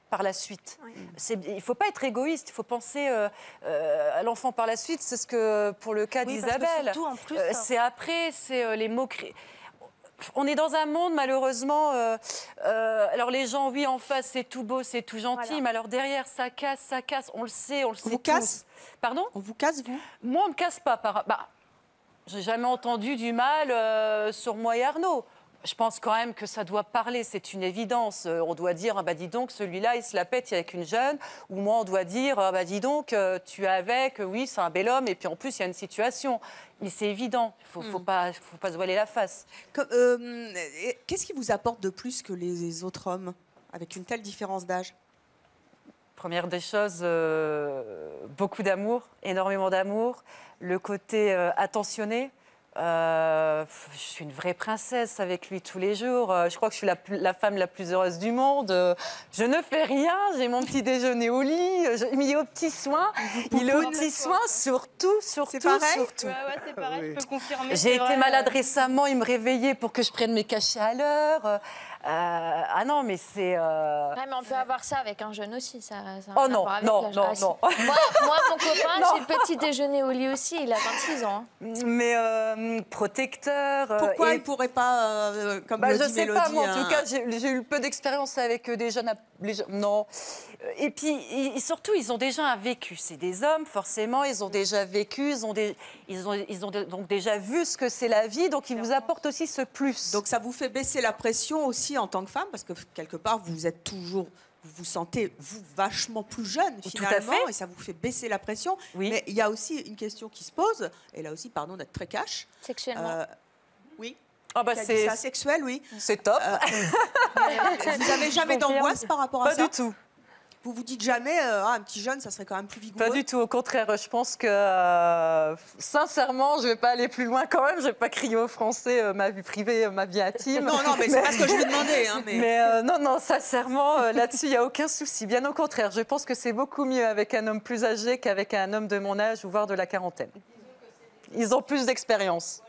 par la suite. Il ne faut pas être égoïste, il faut penser à l'enfant par la suite. C'est ce que, pour le cas Oui, parce que d'Isabelle, surtout, en plus, c'est après, c'est les moqueries. On est dans un monde, malheureusement, alors les gens, oui, en face, c'est tout beau, c'est tout gentil, mais alors derrière, ça casse, on le sait vous casse? Pardon? On vous casse, vous? Moi, on ne me casse pas. J'ai jamais entendu du mal sur moi et Arnaud. Je pense quand même que ça doit parler, c'est une évidence. On doit dire, ah bah dis donc, celui-là, il se la pète avec une jeune. Ou moi, on doit dire, ah bah dis donc, tu es avec, oui, c'est un bel homme, et puis en plus, il y a une situation. Mais c'est évident, il ne faut pas se voiler la face. Qu'est-ce qui vous apporte de plus que les autres hommes, avec une telle différence d'âge? Première des choses, beaucoup d'amour, énormément d'amour. Le côté attentionné. Je suis une vraie princesse avec lui tous les jours. Je crois que je suis la femme la plus heureuse du monde. Je ne fais rien. J'ai mon petit déjeuner au lit. Il est aux petits soins. Il est aux petits soins surtout. C'est pareil? Surtout. Ouais, c'est pareil, je peux confirmer. J'ai été malade récemment. Il me réveillait pour que je prenne mes cachets à l'heure. Ah non, mais c'est... Ouais, mais on peut avoir ça avec un jeune aussi. Ça a Oh un non, rapport avec non, l'âge. non, Ah, si. non. Moi, mon copain, Non. j'ai le petit déjeuner au lit aussi. Il a 26 ans. Mais protecteur. Pourquoi et- il ne pourrait pas, comme le je dit sais Mélodie, pas, moi, en hein, tout cas, j'ai eu peu d'expérience avec des jeunes... Non. Et puis, surtout, ils ont déjà un vécu. C'est des hommes, forcément, ils ont déjà vécu, ils ont donc déjà vu ce que c'est la vie, donc ils vous apportent aussi ce plus. Donc ça vous fait baisser la pression aussi en tant que femme, parce que quelque part, vous êtes toujours... Vous vous sentez, vous, vachement plus jeune, Tout à finalement, fait. et ça vous fait baisser la pression. Oui. Mais il y a aussi une question qui se pose, et là aussi, pardon d'être très cash. Sexuellement. Oui. Ah bah Qui a dit c'est ça, sexuel, oui. c'est top. Vous n'avez jamais d'angoisse par rapport à Pas ça? du tout. Vous vous dites jamais, un petit jeune, ça serait quand même plus vigoureux? Pas du tout, au contraire, je pense que sincèrement, je vais pas aller plus loin quand même, je vais pas crier aux Français ma vie privée, ma vie intime. Non, mais c'est pas ce que je lui demandais. Hein, mais non, sincèrement, là-dessus, il n'y a aucun souci. Bien au contraire, je pense que c'est beaucoup mieux avec un homme plus âgé qu'avec un homme de mon âge ou voire de la quarantaine. Ils ont plus d'expérience.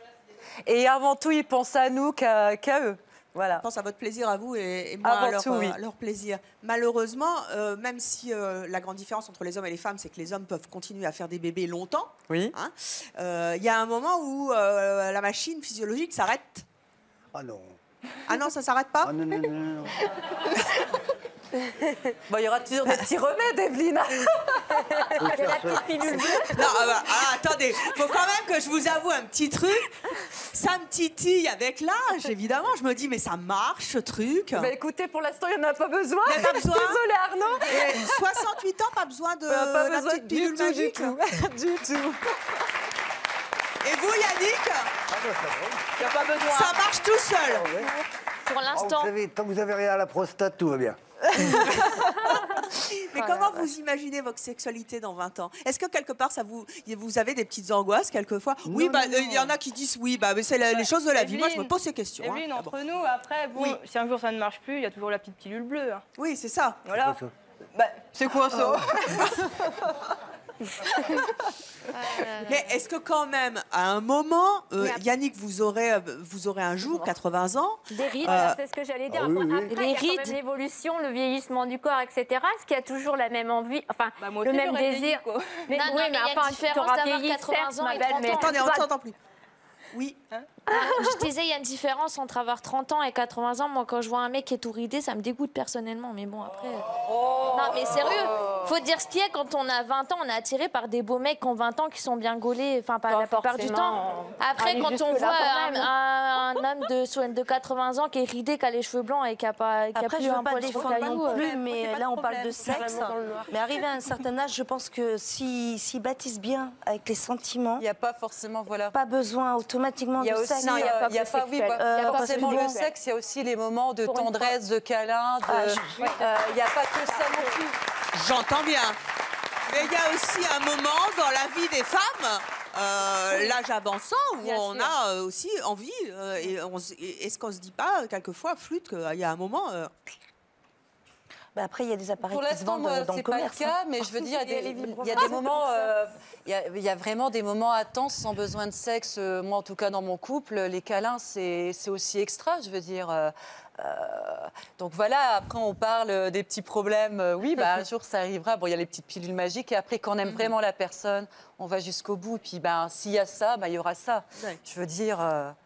Et avant tout, ils pensent à nous qu'à eux. Voilà. Je pense à votre plaisir à vous et moi Avant à leur, tout, oui. à leur plaisir. Malheureusement, même si la grande différence entre les hommes et les femmes, c'est que les hommes peuvent continuer à faire des bébés longtemps, oui. Il y a un moment où la machine physiologique s'arrête. Ah non. Ah non, ça s'arrête pas? Ah non, non, non, non. Bon, il y aura toujours des petits remèdes, Evelyne. Non, attendez, faut quand même que je vous avoue un petit truc. Ça me titille avec l'âge, évidemment. Je me dis, mais ça marche, ce truc. Bah écoutez, pour l'instant, il n'y en a pas besoin. Il n'y a pas besoin. Désolée, Arnaud. Et 68 ans, pas besoin de Pas la besoin petite pilule magique. du tout. Et vous, Yannick? Il n'y a pas besoin. Ça marche tout seul. Pour Ah, l'instant. vous savez, tant que vous avez rien à la prostate, tout va bien. Mais comment vous imaginez votre sexualité dans 20 ans? Est-ce que quelque part, vous avez des petites angoisses quelquefois? Oui, il y en a qui disent oui, mais c'est les choses de la vie. Moi, je me pose ces questions. Evelyne, entre nous, après, bon, si un jour ça ne marche plus, il y a toujours la petite pilule bleue. Hein. Oui, c'est ça. Voilà. C'est quoi ça? Mais est-ce que quand même, à un moment, Yannick, vous aurez un jour 80 ans? Des rides, c'est ce que j'allais dire. Ah oui, oui. Après, il y a quand même l'évolution, le vieillissement du corps, etc. Est-ce qu'il y a toujours la même envie, enfin, moi le aussi, même j'aurais désir? dit, quoi. Mais, Non, oui, mais il y a une enfin, différence t'auras d'avoir vieilli, 80 certes, ans ma et belle, 30 mais ans. Attendez, on ne s'entend plus. Oui. Je disais, il y a une différence entre avoir 30 ans et 80 ans. Moi, quand je vois un mec qui est tout ridé, ça me dégoûte personnellement. Mais bon, après... Non, mais sérieux, faut dire ce qu'il y a. Quand on a 20 ans, on est attiré par des beaux mecs qui ont 20 ans, qui sont bien gaulés, enfin, pas la plupart du temps. Après, aller quand on jusque-là voit quand même. un homme de 80 ans qui est ridé, qui a les cheveux blancs et qui a pas qui a Après, plus je ne un veux pas poil sur défendre caillou, non plus, mais là, on parle de sexe. Mais arrivé à un certain âge, je pense que s'ils bâtissent bien avec les sentiments, Il n'y a pas forcément, voilà. pas besoin automatiquement Il y a de aussi, sexe. il y a pas, oui, sexuel. il y a pas parce forcément que le bon, sexe, il y a aussi les moments de Pour une tendresse, de câlin, il n'y a pas que ça non plus. J'entends bien. Mais il y a aussi un moment dans la vie des femmes, l'âge avançant, où Bien on sûr. a aussi envie. Est-ce qu'on ne se dit pas, quelquefois, flûte, qu'il y a un moment... Bah après, il y a des appareils Pour qui se l'instant, vendent moi, dans le c'est pas le commerce. cas, mais je veux dire, il y a des moments, il y a vraiment des moments intenses sans besoin de sexe. Moi, en tout cas, dans mon couple, les câlins, c'est aussi extra, je veux dire. Donc voilà, après on parle des petits problèmes. Oui, un jour ça arrivera. Bon, il y a les petites pilules magiques. Et après, quand on aime vraiment la personne, on va jusqu'au bout. Puis s'il y a ça, il y aura ça. Ouais. Je veux dire...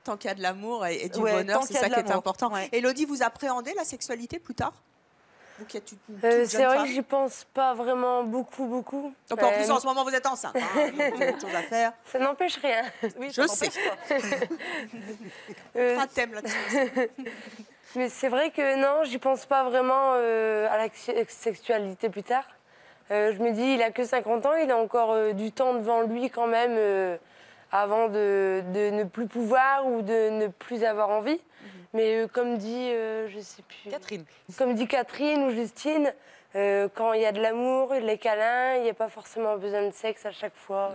Tant qu'il y a de l'amour et du Ouais, bonheur, tant c'est qu'il y a ça de qui est l'amour. important. Ouais. Elodie, vous appréhendez la sexualité plus tard? Vous qui êtes une toute C'est jeune vrai femme. que j'y pense pas vraiment beaucoup. Donc en plus, en ce moment, vous êtes enceinte. Hein, donc vous avez autre chose à faire. Ça n'empêche rien. Oui, Je sais. Un thème là-dessus. Mais c'est vrai que non, j'y pense pas vraiment à la sexualité plus tard. Je me dis, il a que 50 ans, il a encore du temps devant lui quand même avant de ne plus pouvoir ou de ne plus avoir envie. Mais comme dit, je sais plus. Catherine. Comme dit Catherine ou Justine, quand il y a de l'amour et les câlins, il n'y a pas forcément besoin de sexe à chaque fois.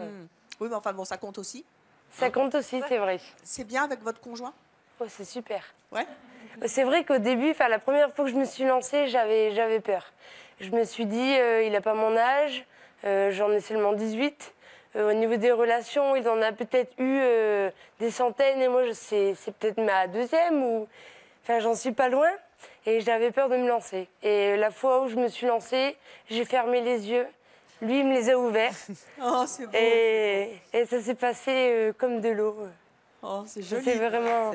Oui, mais enfin bon, ça compte aussi. Ça compte aussi, c'est vrai. C'est bien avec votre conjoint? Oh, c'est super. Ouais. C'est vrai qu'au début, la première fois que je me suis lancée, j'avais peur. Je me suis dit, il n'a pas mon âge, j'en ai seulement 18. Au niveau des relations, il en a peut-être eu des centaines et moi, c'est peut-être ma deuxième ou... Enfin, j'en suis pas loin et j'avais peur de me lancer. Et la fois où je me suis lancée, j'ai fermé les yeux. Lui, il me les a ouverts. Oh, c'est beau. Et ça s'est passé comme de l'eau. Oh, c'est joli. C'est vraiment...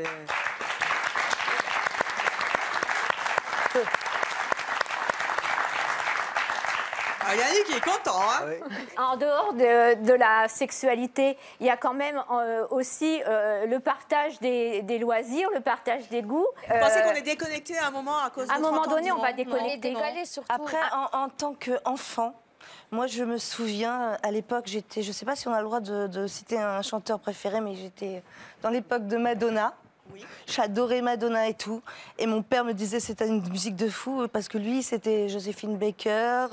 Ah, Yannick il est content, hein? En dehors de la sexualité, il y a quand même aussi le partage des loisirs, le partage des goûts. Vous pensez qu'on est déconnecté à un moment à cause de À un moment 30 ans donné, on va d'enfant? déconnecter. Après, en tant qu'enfant, moi, je me souviens, à l'époque, j'étais... Je ne sais pas si on a le droit de citer un chanteur préféré, mais j'étais dans l'époque de Madonna. Oui. J'adorais Madonna et tout. Et mon père me disait que c'était une musique de fou, parce que lui, c'était Joséphine Baker,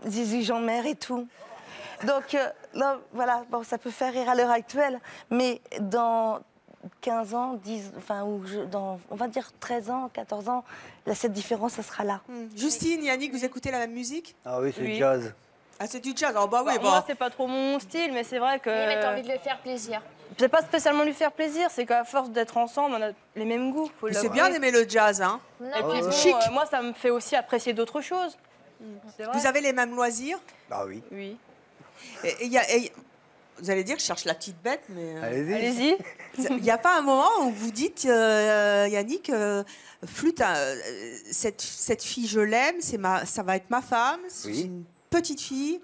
Zizi Jeanmaire et tout. Donc, non, voilà, bon, ça peut faire rire à l'heure actuelle, mais dans 15 ans, 10, enfin, dans, on va dire 13 ans, 14 ans, là, cette différence, ça sera là. Justine, Yannick, vous écoutez la même musique? Ah oui, c'est Oui. le jazz. Ah, c'est du jazz. Oh, bah oui, Moi, c'est pas trop mon style, mais c'est vrai que... Oui, mais t'as envie de le faire plaisir. C'est pas spécialement lui faire plaisir, c'est qu'à force d'être ensemble, on a les mêmes goûts. faut Mais c'est l'avouer. bien d'aimer le jazz, hein? Et puis bon, chic. moi, ça me fait aussi apprécier d'autres choses. C'est vrai. Vous avez les mêmes loisirs? Ah oui. Oui. Et vous allez dire que je cherche la petite bête, mais... Allez-y. Il n'y a pas un moment où vous dites, Yannick, flûte, cette fille, je l'aime, ça va être ma femme, c'est une petite fille.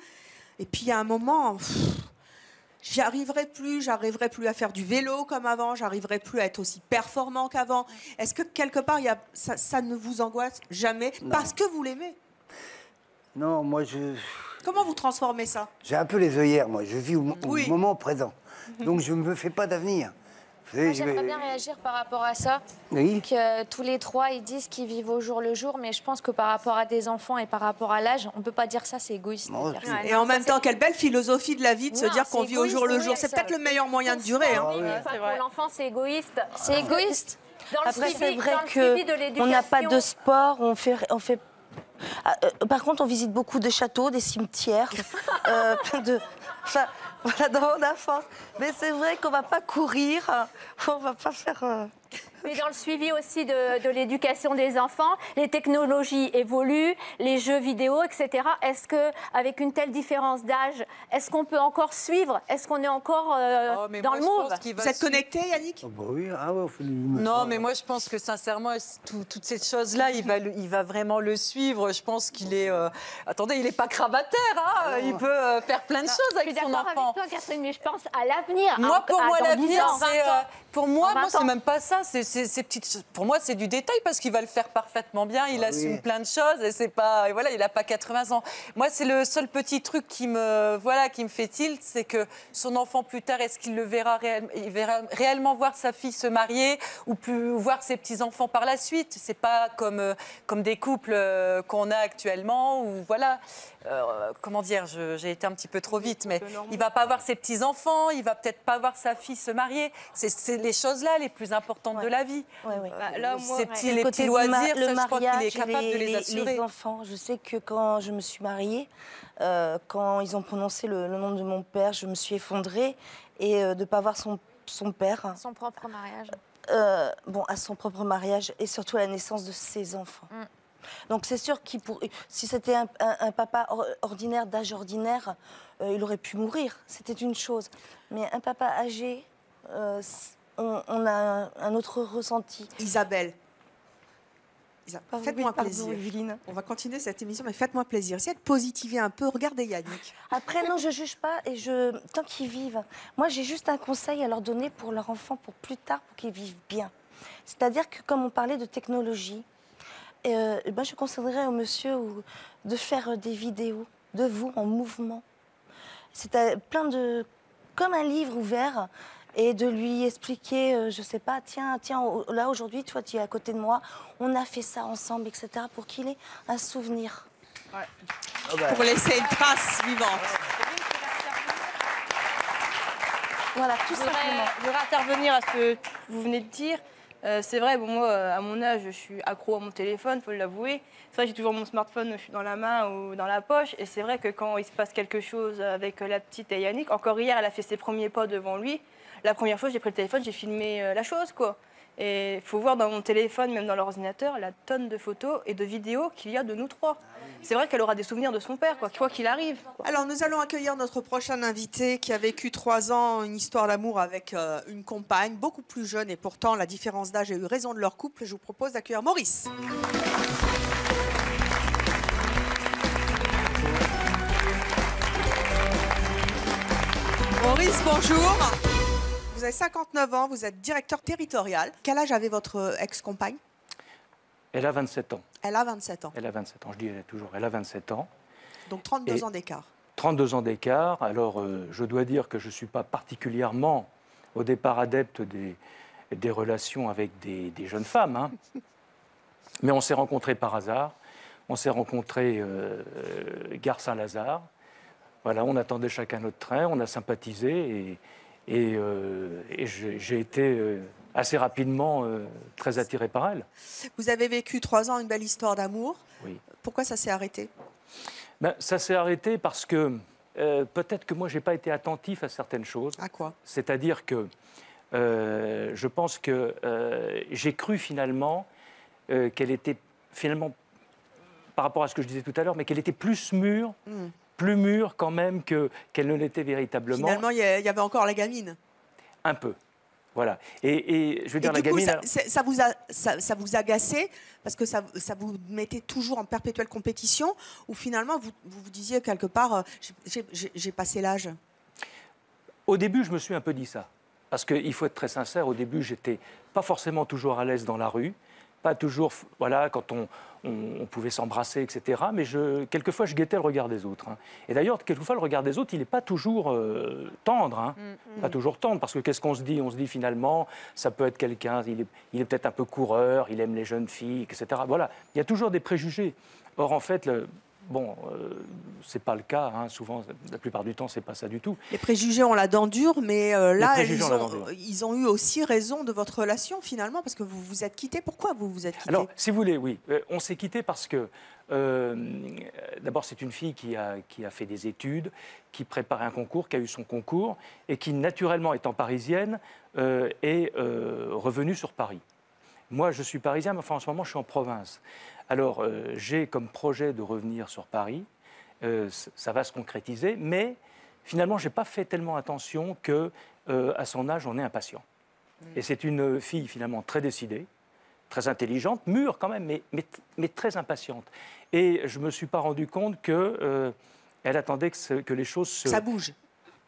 Et puis il y a un moment, j'arriverai plus à faire du vélo comme avant, j'arriverai plus à être aussi performant qu'avant. Est-ce que quelque part, ça ne vous angoisse jamais parce que vous l'aimez? Non, moi, Comment vous transformez ça? j'ai un peu les œillères, moi. Je vis au moment présent. Donc je ne me fais pas d'avenir. Vous savez, Moi, j'aimerais bien réagir par rapport à ça. Oui. Que tous les trois, ils disent qu'ils vivent au jour le jour, mais je pense que par rapport à des enfants et par rapport à l'âge, on ne peut pas dire ça, c'est égoïste. de dire ça. Et en même temps, quelle belle philosophie de la vie de se Non, dire qu'on c'est vit au jour le égoïste, jour. oui, C'est ça. peut-être le meilleur moyen de durer. Hein. Enfin, pour l'enfant, c'est égoïste. C'est égoïste. Dans le Après, suivi- c'est vrai dans le suivi de qu'on l'éducation- n'a pas de sport, on fait... par contre, on visite beaucoup de châteaux, des cimetières, enfin, voilà, dans mon enfance. Mais c'est vrai qu'on va pas courir, on va pas faire... Mais dans le suivi aussi de l'éducation des enfants, les technologies évoluent, les jeux vidéo, etc. Est-ce qu'avec une telle différence d'âge, est-ce qu'on peut encore suivre? Est-ce qu'on est encore dans le move? Vous êtes connecté, Yannick? Bah oui, on fait du... Non, mais moi je pense que sincèrement, toutes ces choses-là, il va vraiment le suivre. Je pense qu'il est... Attendez, il n'est pas crabataire, hein. Il peut faire plein de choses avec son enfant. Je suis d'accord avec toi, Catherine, mais je pense à l'avenir. Moi, pour moi, dans 10 l'avenir, ans, 20 c'est... ans. Pour moi, Dans 20 c'est ans. même pas ça. Ces petites... Pour moi, c'est du détail parce qu'il va le faire parfaitement bien. Il assume plein de choses et c'est pas... Et voilà, il n'a pas 80 ans. Moi, c'est le seul petit truc qui me fait tilt, c'est que son enfant plus tard, est-ce qu'il le verra, il verra réellement voir sa fille se marier ou plus voir ses petits-enfants par la suite? C'est pas comme des couples qu'on a actuellement où voilà... comment dire, j'ai été un petit peu trop vite, mais il va pas voir ses petits-enfants, il va peut-être pas voir sa fille se marier. C'est les choses-là les plus importantes de la vie. Là, moi, Ces les petits loisirs, ça, je crois qu'il est capable de les assurer. Les enfants, je sais que quand je me suis mariée, quand ils ont prononcé le nom de mon père, je me suis effondrée et de ne pas voir son père. Son propre mariage. À son propre mariage et surtout à la naissance de ses enfants. Donc c'est sûr qu'il si c'était un papa ordinaire, d'âge ordinaire, il aurait pu mourir. C'était une chose. Mais un papa âgé, on a un autre ressenti. Isabelle. Faites-moi pardon, plaisir. Evelyne. On va continuer cette émission, mais faites-moi plaisir. Essayez de positiver un peu. Regardez Yannick. Après, non, je juge pas et tant qu'ils vivent. Moi, j'ai juste un conseil à leur donner pour leur enfant, pour plus tard, pour qu'ils vivent bien. C'est-à-dire que, comme on parlait de technologie, je conseillerais au monsieur de faire des vidéos de vous en mouvement. C'est comme un livre ouvert et de lui expliquer, je sais pas, tiens, là aujourd'hui, toi, tu es à côté de moi, on a fait ça ensemble, etc., pour qu'il ait un souvenir. Pour laisser une trace vivante. Voilà, tout simplement. Je voudrais intervenir à ce que vous venez de dire. C'est vrai, moi, à mon âge, je suis accro à mon téléphone, il faut l'avouer. C'est vrai, j'ai toujours mon smartphone dans la main ou dans la poche. Et c'est vrai que quand il se passe quelque chose avec la petite et Yannick, encore hier, elle a fait ses premiers pas devant lui. La première fois, j'ai pris le téléphone, j'ai filmé la chose, quoi. Et il faut voir dans mon téléphone, même dans l'ordinateur, la tonne de photos et de vidéos qu'il y a de nous trois. C'est vrai qu'elle aura des souvenirs de son père, quoi qu'il arrive. Alors, nous allons accueillir notre prochain invité qui a vécu 3 ans une histoire d'amour avec une compagne beaucoup plus jeune et pourtant la différence d'âge a eu raison de leur couple. Je vous propose d'accueillir Maurice. Maurice, bonjour. Vous avez 59 ans, vous êtes directeur territorial. Quel âge avait votre ex-compagne? Elle a 27 ans. Elle a 27 ans. Elle a 27 ans, je dis elle a 27 ans. Donc 32 ans d'écart. 32 ans d'écart. Alors, je dois dire que je ne suis pas particulièrement, au départ, adepte des relations avec des jeunes femmes. Hein. Mais on s'est rencontrés par hasard. On s'est rencontrés gare Saint-Lazare. Voilà, on attendait chacun notre train, on a sympathisé et j'ai été assez rapidement très attiré par elle. Vous avez vécu 3 ans, une belle histoire d'amour. Oui. Pourquoi ça s'est arrêté? Ça s'est arrêté parce que peut-être que moi, je n'ai pas été attentif à certaines choses. À quoi? C'est-à-dire que je pense que j'ai cru finalement qu'elle était finalement, par rapport à ce que je disais tout à l'heure, mais qu'elle était plus mûre. Plus mûre quand même qu'elle ne l'était véritablement. Finalement, il y avait encore la gamine. Un peu, voilà. Et je veux dire, la gamine... Ça vous agacait parce que ça vous mettait toujours en perpétuelle compétition ou finalement, vous disiez quelque part, j'ai passé l'âge? Au début, je me suis un peu dit ça. Parce qu'il faut être très sincère, au début, j'étais pas forcément toujours à l'aise dans la rue. pas toujours, voilà, quand on pouvait s'embrasser, etc. Mais quelquefois, je guettais le regard des autres. Hein. Et d'ailleurs, quelquefois, le regard des autres, il n'est pas toujours tendre. Hein. Pas toujours tendre, parce que qu'est-ce qu'on se dit? On se dit finalement, ça peut être quelqu'un, il est peut-être un peu coureur, il aime les jeunes filles, etc. Voilà, il y a toujours des préjugés. Or, en fait, c'est pas le cas. Hein. Souvent, la plupart du temps, c'est pas ça du tout. Les préjugés ont la dent dure, mais là, ils ont eu aussi raison de votre relation finalement, parce que vous vous êtes quittés. Pourquoi vous vous êtes quittés? Alors, si vous voulez, oui. On s'est quittés parce que, d'abord, c'est une fille qui a fait des études, qui préparait un concours, qui a eu son concours, et qui, naturellement, étant parisienne, est revenue sur Paris. Moi, je suis parisien, mais enfin, en ce moment, je suis en province. Alors, j'ai comme projet de revenir sur Paris. Ça va se concrétiser, mais finalement, je n'ai pas fait tellement attention qu'à son âge, on est impatient. Et c'est une fille, finalement, très décidée, très intelligente, mûre quand même, mais très impatiente. Et je ne me suis pas rendu compte qu'elle attendait que les choses ça bouge.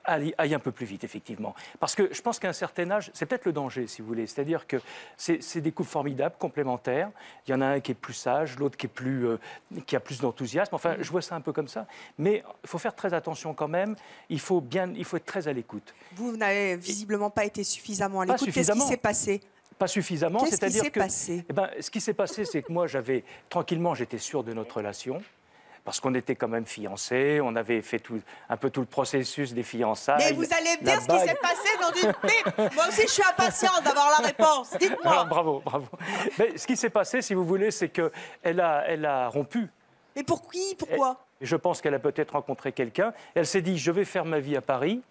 Aille un peu plus vite, effectivement. Parce que je pense qu'à un certain âge, c'est peut-être le danger, si vous voulez. C'est-à-dire que c'est des couples formidables, complémentaires. Il y en a un qui est plus sage, l'autre qui a plus d'enthousiasme. Enfin, je vois ça un peu comme ça. Mais il faut faire très attention quand même. Il faut être très à l'écoute. Vous n'avez visiblement pas été suffisamment à l'écoute. Qu'est-ce qui s'est passé? Pas suffisamment. Qu'est-ce qui s'est passé? Ce qui s'est passé, c'est que moi, tranquillement, j'étais sûr de notre relation. Parce qu'on était quand même fiancés, on avait fait un peu tout le processus des fiançailles. Mais vous allez me dire ce qui s'est passé dans une pipe. Moi aussi, je suis impatiente d'avoir la réponse. Dites-moi. Bravo. Mais ce qui s'est passé, si vous voulez, c'est qu'elle a rompu. Mais pour qui? Pourquoi? Je pense qu'elle a peut-être rencontré quelqu'un. Elle s'est dit, je vais faire ma vie à Paris.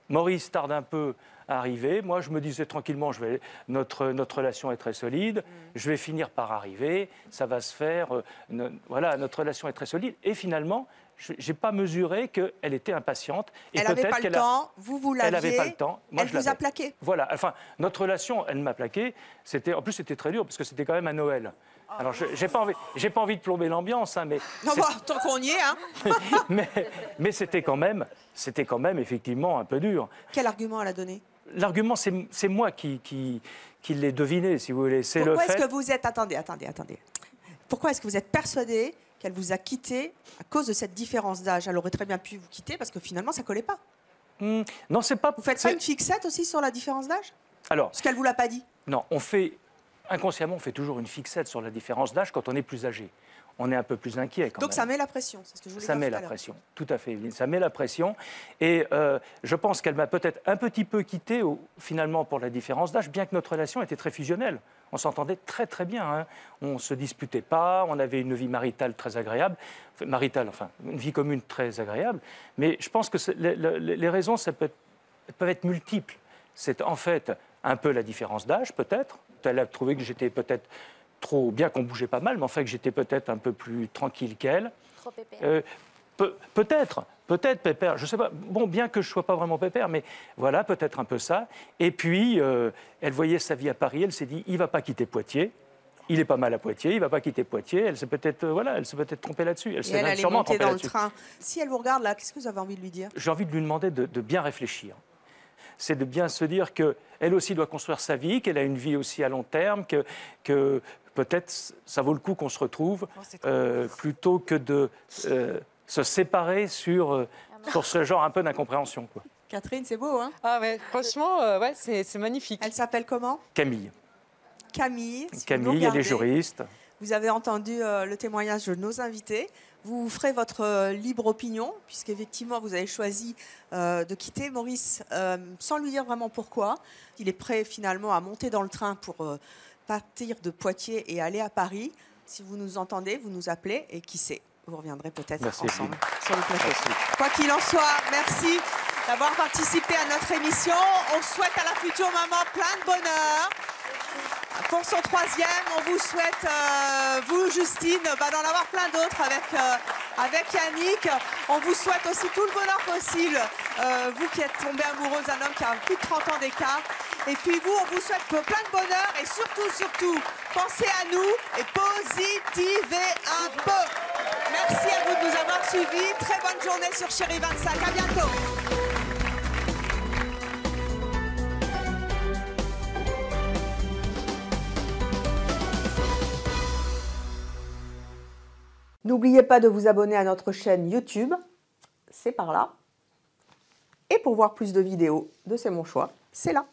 Maurice tarde un peu à arriver. Moi, je me disais tranquillement, notre relation est très solide. Je vais finir par arriver. Ça va se faire. Voilà, notre relation est très solide. Et finalement, je n'ai pas mesuré qu'elle était impatiente. Et elle n'avait pas le temps. Vous l'aviez. Elle n'avait pas le temps. Moi, elle vous a plaqué. Voilà. Enfin, notre relation, elle m'a plaqué. En plus, c'était très dur parce que c'était quand même à Noël. Alors, j'ai pas envie de plomber l'ambiance, hein, mais non, tant qu'on y est, hein. mais c'était quand même effectivement un peu dur. Quel argument elle a donné? L'argument, c'est moi qui l'ai deviné, si vous voulez. Pourquoi est-ce que vous êtes... Attendez. Pourquoi est-ce que vous êtes persuadé qu'elle vous a quitté à cause de cette différence d'âge? Elle aurait très bien pu vous quitter parce que finalement, ça ne collait pas. Non, c'est pas... Vous faites pas une fixette aussi sur la différence d'âge? Alors... Parce qu'elle ne vous l'a pas dit? Non, inconsciemment, on fait toujours une fixette sur la différence d'âge quand on est plus âgé. On est un peu plus inquiet quand même. Donc ça met la pression, c'est ce que je voulais dire. Ça met la pression, tout à fait, Evelyne. Ça met la pression. Et je pense qu'elle m'a peut-être un petit peu quitté, finalement, pour la différence d'âge, bien que notre relation était très fusionnelle. On s'entendait très, très bien. Hein. On ne se disputait pas, on avait une vie maritale très agréable. Une vie commune très agréable. Mais je pense que les raisons, peuvent être multiples. C'est en fait un peu la différence d'âge, peut-être. Elle a trouvé que j'étais peut-être trop, bien qu'on bougeait pas mal, mais en fait que j'étais peut-être un peu plus tranquille qu'elle. Trop pépère. Peut-être pépère, je sais pas. Bon, bien que je sois pas vraiment pépère, mais voilà, peut-être un peu ça. Et puis, elle voyait sa vie à Paris, elle s'est dit, il va pas quitter Poitiers. Il est pas mal à Poitiers, il va pas quitter Poitiers. Elle s'est peut-être trompée là-dessus. Elle s'est sûrement trompée dans là-dessus. Le train. Si elle vous regarde là, qu'est-ce que vous avez envie de lui dire? J'ai envie de lui demander de bien réfléchir. C'est de bien se dire qu'elle aussi doit construire sa vie, qu'elle a une vie aussi à long terme, que peut-être ça vaut le coup qu'on se retrouve plutôt que de se séparer sur ce genre un peu d'incompréhension. Catherine, c'est beau, hein? Ah ouais, franchement, c'est magnifique. Elle s'appelle comment? Camille. Camille, elle est juriste. Vous avez entendu le témoignage de nos invités. Vous ferez votre libre opinion, puisqu'effectivement, vous avez choisi de quitter Maurice sans lui dire vraiment pourquoi. Il est prêt finalement à monter dans le train pour partir de Poitiers et aller à Paris. Si vous nous entendez, vous nous appelez et qui sait, vous reviendrez peut-être ensemble sur le plateau. Quoi qu'il en soit, merci d'avoir participé à notre émission. On souhaite à la future maman plein de bonheur. Pour son troisième, on vous souhaite, vous Justine, d'en avoir plein d'autres avec Yannick. On vous souhaite aussi tout le bonheur possible, vous qui êtes tombée amoureuse d'un homme qui a plus de 30 ans d'écart. Et puis vous, on vous souhaite plein de bonheur et surtout, pensez à nous et positivez un peu. Merci à vous de nous avoir suivis. Très bonne journée sur Chérie 25. À bientôt. N'oubliez pas de vous abonner à notre chaîne YouTube, c'est par là. Et pour voir plus de vidéos de C'est mon choix, c'est là.